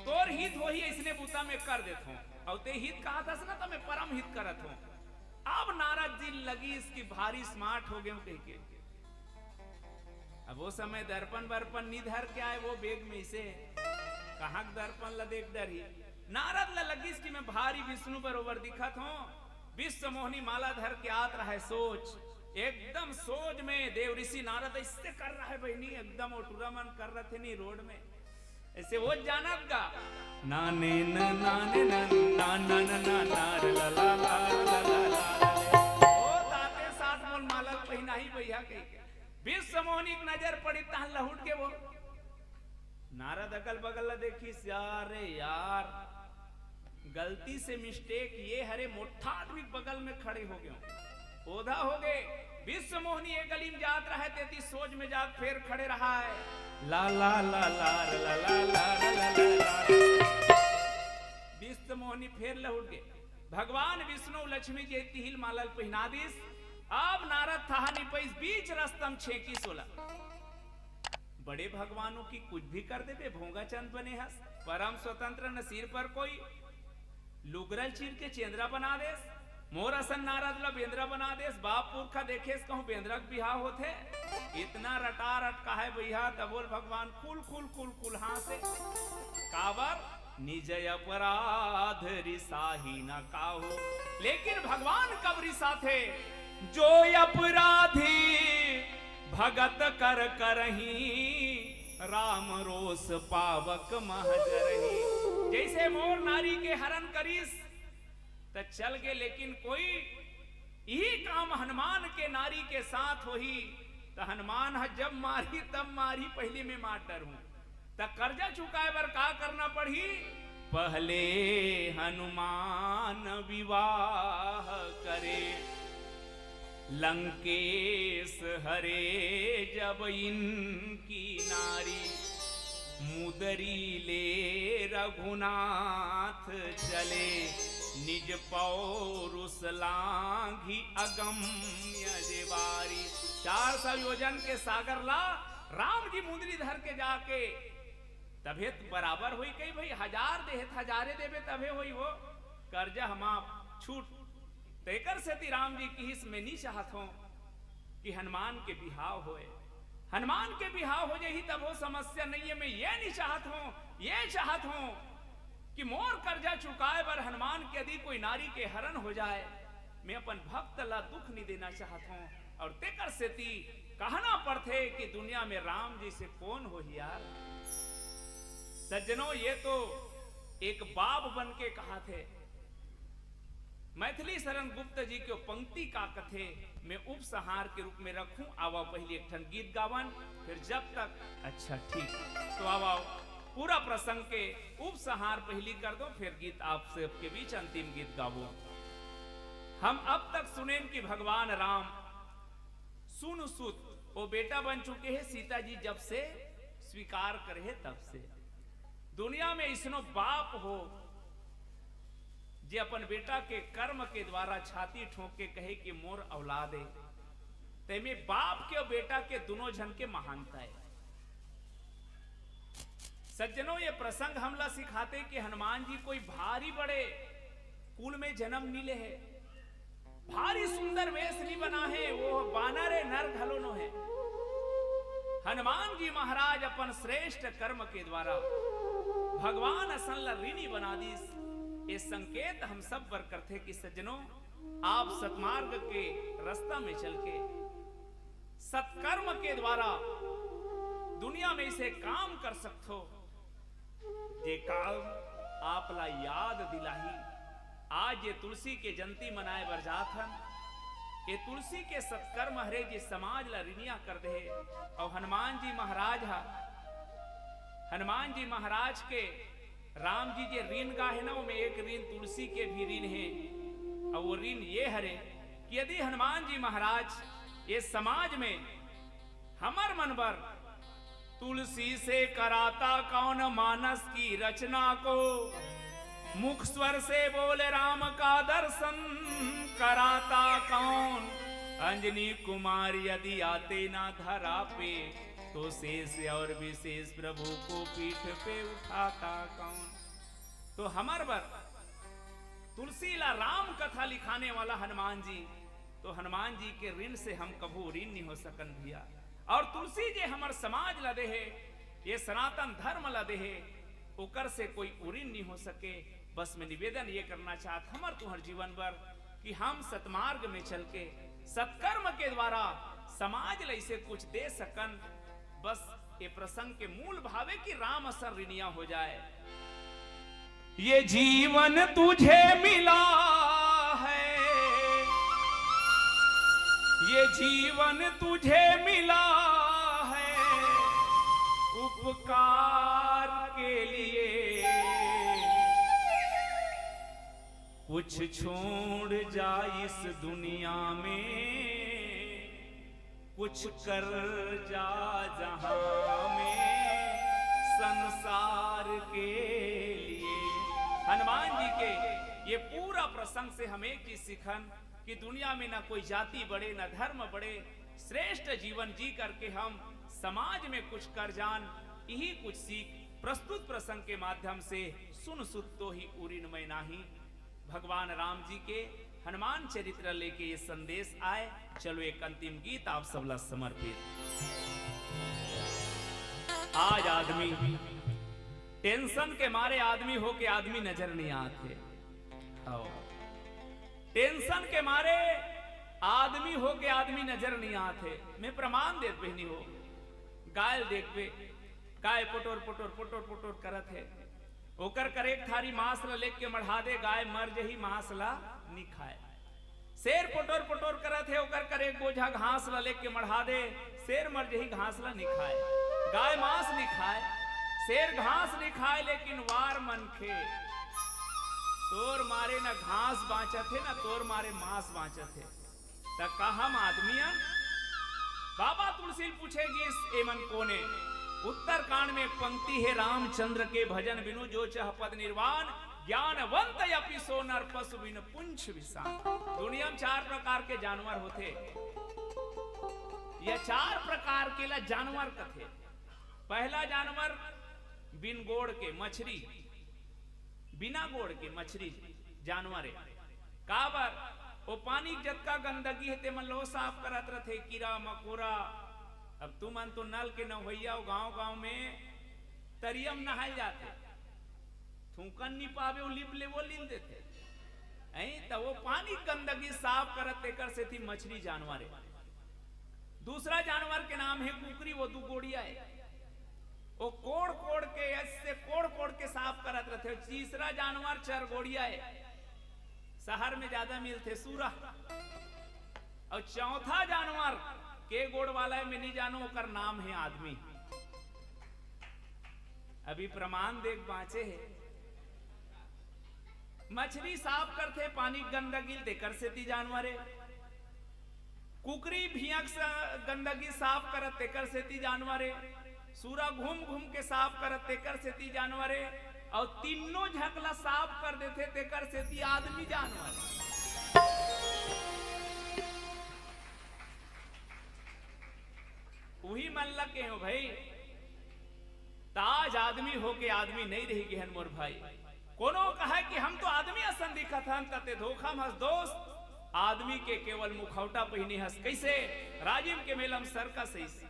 तोर हित होई इसने बुता में कर देत हूं, और ते हित कहा था ना तो मैं परम हित करत हूं। अब नारद जी लगी इसकी भारी स्मार्ट हो गए कह के, अब वो समय दर्पण बर्पण निधर के आए वो बेग में से, कहां दर्पण ला देख डर ही, नारद ला लगी इसकी मैं भारी विष्णु बरोबर दिखत हूं, विश्व मोहनी माला धर के आत रहा है सोच, एकदम सोच में देव ऋषि नारद इससे कर रहा है बहनी, एकदम ओटूरा मन कर रहे थे नहीं रोड में ऐसे वो जानत गा नाने न नाने न नाना न नार ला ला ला ला ला, ओ ताते साथ मोल माला पहिना ही भैया कह के विश्व मोहनी की नजर पड़ी तहन लहुट के वो नारद अगल बगल देखी, यारे यार गलती से मिस्टेक ये हरे मोटा आदमी बगल में खड़े हो गए, ओधा हो गए। विश्व मोहनी एक गली में जात रहा है, तेती सोच में जात फेर खड़े रहा है, ला ला ला ला ला ला ला ला। विश्व मोहनी फेर लहुट गए, भगवान विष्णु लक्ष्मी जी तिहिल मालल पहिना दिस। अब नारद था निपैस बीच रस्तम छेकी सोला, बड़े भगवानों की कुछ भी कर देवे, भोंगा चंद बने हस, परम स्वतंत्र न सिर पर कोई, लुगरल चीर के चेंद्रा बना देस, मोर असन नारद ला बेंद्रा बना देस, बाप पुरखा देखेस कहूं बेंद्रक बिहा होते, इतना रटा रट का है भैया, तब बोल भगवान कुल कुल कुल कुल हाँ से काबर निज अपराध रिसाही न काहो। लेकिन भगवान कब रिसा थे, जो अपराधी भगत कर करही, राम रोस पावक महजरही। जैसे मोर नारी के हरण करीस तो चल गए, लेकिन कोई यही काम हनुमान के नारी के साथ होही, तो हनुमान जब मारी तब मारी, पहले में मार डरूं, तो कर्जा चुकाए बर का करना पड़ी, पहले हनुमान विवाह करे, लंकेश हरे जब इनकी नारी, मुदरी ले रघुनाथ चले, निज पौरुष लांघी अगम्य जेवारी। 400 योजन के सागर ला राम जी मुंदरी धर के जाके, तभे बराबर हुई कही भाई, 1000 देहे हजारे देवे तभे हुई वो कर्जा हम छूट। तेकर से ती राम जी की हिस में नहीं चाहत हो कि हनुमान के बिहाव होए, हनुमान के बिहाव हो जाही तब वो समस्या नहीं है। मैं ये नहीं चाहत हूं, ये चाहत हूं कि मोर कर्जा चुकाए बर हनुमान के यदि कोई नारी के हरण हो जाए, मैं अपन भक्त ला दुख नहीं देना चाहत हूं। और तेकर से ती कहना पड़ते कि दुनिया में राम जी से कौन हो यार। सज्जनों, ये तो एक बाप बन के कहा थे। मैथिली शरण गुप्त जी के पंक्ति का कथे मैं उपसंहार के रूप में रखूं। आवा पहले एक ठन गीत गावन, फिर जब तक अच्छा ठीक तो आवा पूरा प्रसंग के उपसंहार पहली कर दो, फिर गीत आप सबके बीच अंतिम गीत गावो। हम अब तक सुने कि भगवान राम सुन सुत वो बेटा बन चुके हैं, सीता जी जब से स्वीकार करे तब से। दुनिया में इसनो बाप हो जे अपन बेटा के कर्म के द्वारा छाती ठोक के कहे कि मोर औलाद है, तेमे बाप के और बेटा के दोनों जन के महानता है। सज्जनों, ये प्रसंग हमला सिखाते कि हनुमान जी कोई भारी बड़े कुल में जन्म मिले है, भारी सुंदर वेश नहीं बना है, वो बानर है नर घलोनो है। हनुमान जी महाराज अपन श्रेष्ठ कर्म के द्वारा भगवान असन ऋणी बना दीस। ये संकेत हम सब पर करते कि सज्जनों, आप सतमार्ग के रास्ता में चल के सत्कर्म के द्वारा दुनिया में इसे काम कर सकते हो। जे काम आपला याद दिलाही, आज ये तुलसी के जयंती मनाए बर जात हन, ये तुलसी के सत्कर्म हरे जी समाज ला ऋणिया कर दे। और हनुमान जी महाराज हनुमान जी महाराज के राम जी जे ऋण गाहे ना, में एक ऋण तुलसी के भी ऋण है। और वो ऋण ये हरे कि यदि हनुमान जी महाराज ये समाज में हमर मनबर तुलसी से कराता कौन मानस की रचना को, मुख स्वर से बोले राम का दर्शन कराता कौन, अंजनी कुमार यदि आते ना धरा पे, तो शेष और विशेष प्रभु को पीठ पे उठाता कौन। तो हमार बर तुलसी ला राम कथा लिखाने वाला हनुमान जी, तो हनुमान जी के ऋण से हम कभू ऋण नहीं हो सकन भैया। और तुलसी जे हमार समाज ला दे है, ये सनातन धर्म ला दे है, ओकर से कोई ऋण नहीं हो सके। बस मैं निवेदन ये करना चाहत हमार तुम्हार जीवन भर कि हम सतमार्ग में चल के सत्कर्म के द्वारा समाज ला इसे कुछ दे सकन। बस ये प्रसंग के मूल भावे कि राम असर ऋणिया हो जाए। ये जीवन तुझे मिला है, ये जीवन तुझे मिला है, उपकार के लिए कुछ छोड़ जा इस दुनिया में, कुछ कर जा जहां में संसार के लिए। हनुमान जी के ये पूरा प्रसंग से हम एक चीज सीखन कि दुनिया में ना कोई जाति बढ़े ना धर्म बढ़े, श्रेष्ठ जीवन जी करके हम समाज में कुछ कर जान, यही कुछ सीख प्रस्तुत प्रसंग के माध्यम से सुन सुत तो ही उरिन में नाही। भगवान राम जी के हनुमान चरित्र लेके ये संदेश आए। चलो एक अंतिम गीत आप सबला समर्पित। आज आदमी टेंशन के मारे आदमी हो के आदमी नजर नहीं आते। टेंशन के मारे आदमी हो के आदमी नजर नहीं आते। मैं प्रमाण देत बहनी हो, गाय देख पे गाय पुटोर पुटोर पुटोर पुटोर करत है, ओकर करे एक थारी मांस ला लेके के मढ़ा दे, गाय मर जही मांस ला नहीं खाए। शेर पुटोर पुटोर करत है, ओकर करे एक बोझा घास ला लेके के मढ़ा दे, शेर मर जही घास ला नहीं खाए। गाय मांस नहीं खाए, शेर घास नहीं खाए, लेकिन वार मन खे तोर मारे ना घास बाँचत है ना तोर मारे मांस बाँचत है। तका हम आदमियन बाबा तुलसी पूछेगी इस एमन कोने। उत्तर कांड में एक पंक्ति है, रामचंद्र के भजन बिनु जो चह पद निर्वाण, ज्ञानवंत अपि सो नर पशु बिन पुंछ विषान। दुनिया में 4 प्रकार के जानवर होते, ये 4 प्रकार के ला जानवर कथे। पहला जानवर बिन गोड़ के मछली, बिना गोड़ के मछली जानवर है। काबर वो पानी जतका गंदगी है ते मन लो साफ करत रथे, कीड़ा मकोड़ा। अब तू मन तो नल के नवैया गांव-गांव में तरियम नहाए जाते, थूकन नहीं पावे वो लिप ले वो लील देते ऐ, तो वो पानी गंदगी साफ करत तेकर से थी मछली जानवर है। दूसरा जानवर के नाम है कुकरी, वो 2 गोड़िया है, वो कोड़ कोड़ के ऐसे कोड़ कोड़ के साफ करत रहते। तीसरा जानवर चरगोड़िया है, शहर में ज्यादा मिलते सूरा। और चौथा जानवर के गोड़ वाला है, मैं नहीं जानू, ओकर नाम है आदमी। अभी प्रमाण देख बाँचे है। मछली साफ करते पानी गंदगी देकर से ती जानवर है। कुकरी भियक से गंदगी साफ करत तेकर से ती जानवर है। सूरा घूम घूम के साफ करत तेकर से ती जानवर है। और तीनों झकला साफ कर देते तेकर से ती आदमी जानवर है। वही मन लगे हो भाई, ताज आदमी हो के आदमी नहीं रहेगी हन मोर भाई। कोनो कहा कि हम तो आदमी असन दिखत हन, तते धोखा हस दोस्त। आदमी के केवल मुखौटा पहिनी हस, कैसे राजीव के मेलम सर्कस ऐसी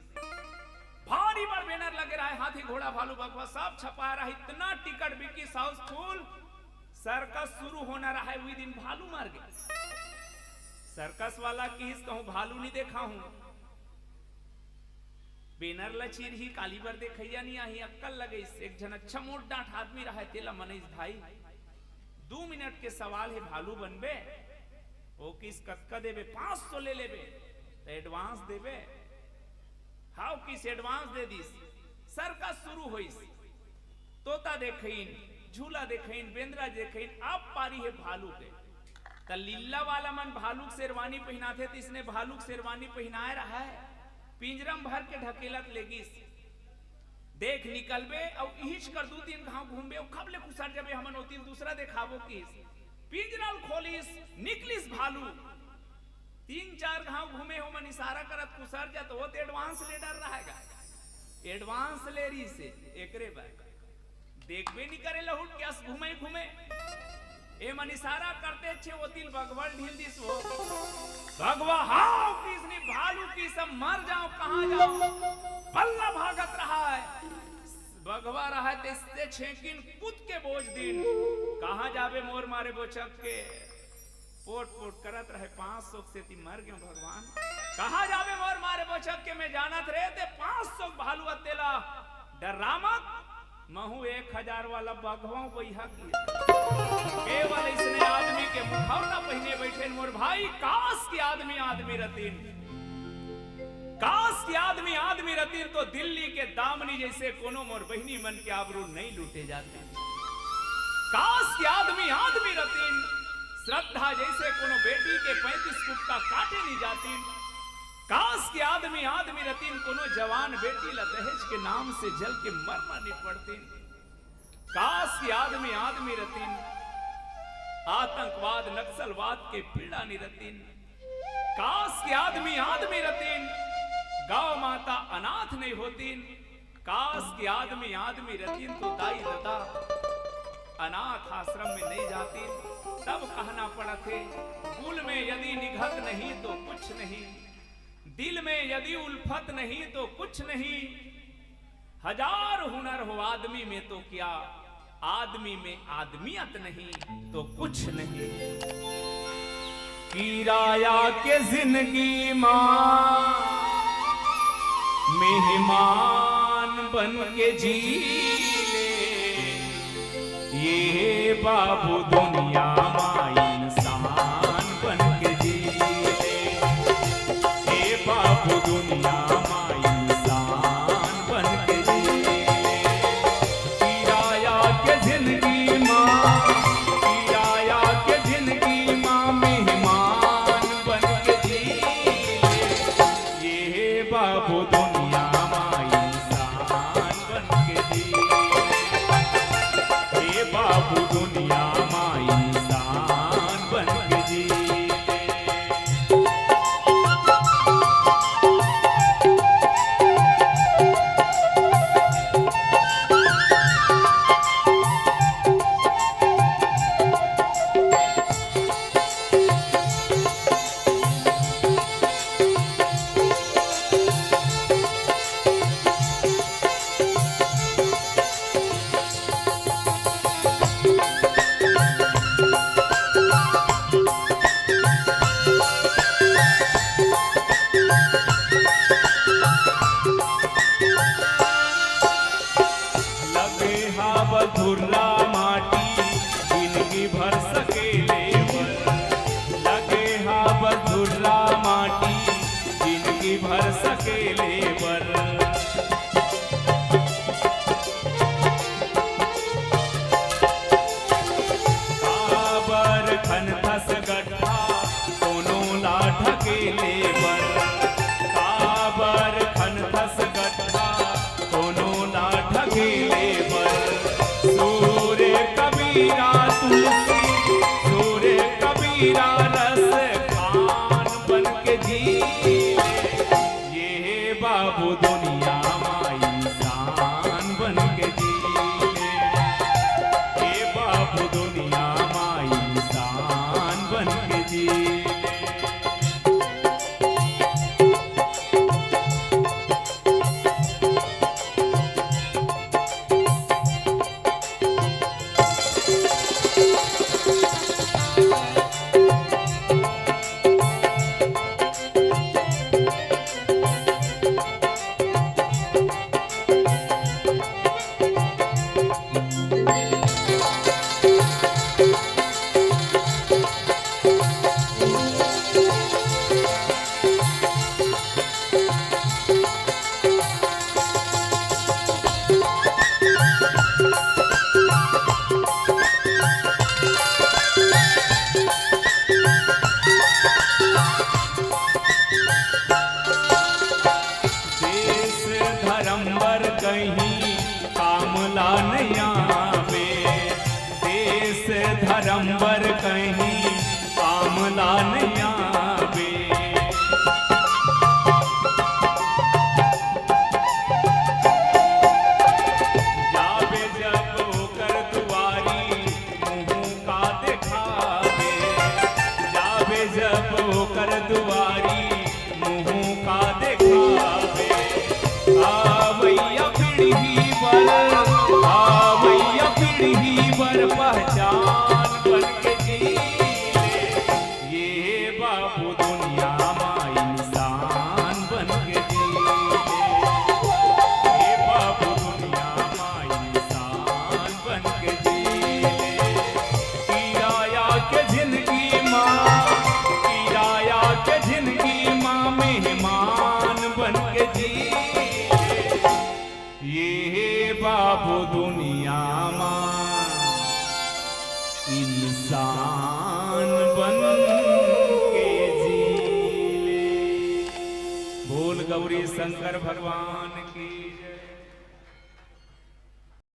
भारी बड़ बैनर लगे रहा है, हाथी घोड़ा भालू बकवा सब छपा रहा है। इतना टिकट बिकी हाउसफुल, सर्कस शुरू होना रहा है, वही दिन भालू मार गया। सर्कस वाला किस कहूं, भालू नहीं देखा हूं, बेनर लचीर ही काली बर देखैया नहीं आही, अक्कल लगे। एक जन अच्छा मोट डांट आदमी रहा है, तेला मनीष भाई 2 मिनट के सवाल है, भालू बनबे ओ किस कतका देबे, 500 ले लेबे तो एडवांस देबे, हाउ किस एडवांस दे दिस। सर्कस शुरू होइस, तोता देखइन, झूला देखइन, बेंद्रा देखइन, अब पारी है भालू के। त लीला वाला मन भालू शेरवानी पहनाते, तो इसने भालू शेरवानी पहनाए रहा है, पिंजरम भर के ढकेलत लेगिस। देख निकलबे और इहिच कर 2-3 घाव घूमबे, कब ले खुसर जबे हमन होती दूसरा देखाबो किस। पिंजरा खोलिस, निकलिस भालू, 3-4 घाव घूमे हो, मन इशारा करत खुसर जा, तो वो तो एडवांस ले डर रहेगा, एडवांस ले रही से एकरे बार देखबे नहीं करे लहुट क्या घूमे घूमे ए मन इशारा करते छे, वो तिल भगवान ढील दिस वो भगवा हाउ किसने भालू की सब मर जाओ, कहां जाओ, बल्ला भागत रहा है, भगवा रहा है, तेस्ते छेकिन कूद के बोझ दिन, कहां जाबे मोर मारे बोचक के, पोट पोट करत रहे, 500 से ती मर गयो भगवान, कहां जाबे मोर मारे बोचक के, मैं जानत रहे ते 500 भालू अतेला डरामत महू 1000 वाला भगवान को यह किया। केवल इसने आदमी के मुखौटा पहने बैठे, मोर भाई काश की आदमी रतीन, काश की आदमी रतीन तो दिल्ली के दामनी जैसे कोनो मोर बहनी मन के आबरू नहीं लूटे जाते। काश की आदमी रतीन श्रद्धा जैसे कोनो बेटी के 35 फुट का काटे नहीं जाती। काश की आदमी रतीन कोनो जवान बेटी ला दहेज के नाम से जल के मरना नहीं पड़ती। काश की आदमी रतीन आतंकवाद नक्सलवाद के पीड़ा नहीं रतीन। काश की आदमी रतीन गौ माता अनाथ नहीं होती। काश की आदमी रतीन तो दाई दादा अनाथ आश्रम में नहीं जाती। तब कहना पड़ा थे, कुल में यदि निघत नहीं तो कुछ नहीं, दिल में यदि उल्फत नहीं तो कुछ नहीं, 1000 हुनर हो आदमी में तो क्या, आदमी में आदमियत नहीं तो कुछ नहीं। किराया के जिंदगी मां मेहमान बन के जी ले, ये बाबू दुनिया मां इंसान बन के जी ले, ये बाबू दुनिया मां इंसान बन के जी ले। किराया के जिंदगी मां, किराया के जिंदगी मां मेहमान बन के जी ले, ये बाबू दुनिया मां इंसान बन के जी ले, ये बाबू दुनिया मां इंसान बन के जी ले। धुर्रा माटी जिंदगी भर सकेले बर, लगे हा बधुर्रा माटी जिंदगी भर सकेले बर। काबर खन थस गड्ढा कोनो ला ढकेले बर, काबर खन थस गड्ढा कोनो ला ढकेले बर। सूरे कबीरा तुलसी, सूरे कबीरा रस खान बन के जी ले, ये बाबू दुनिया मां इंसान बन के जी ले, ये बाबू दुनिया मां इंसान बन के जी ले। धर्मवर कहीं आमला नहीं आवे। जावे जब होकर दुआरी मुंह का दिखावे, जावे जब होकर दुआरी मुंह का दिखावे। आवैया पीढ़ी पर, आवैया पीढ़ी पर पहचान बन के जी ले। ये बाबू दुनिया में इंसान बन के जी ले। ये बाबू दुनिया में इंसान बन के जी ले। किराया के जिंदगी माँ, किराया के जिंदगी माँ मेहमान बन के जी ले। ये बाबू दुनिया माँ इंसान बन के जी ले। बोल गौरी शंकर भगवान की।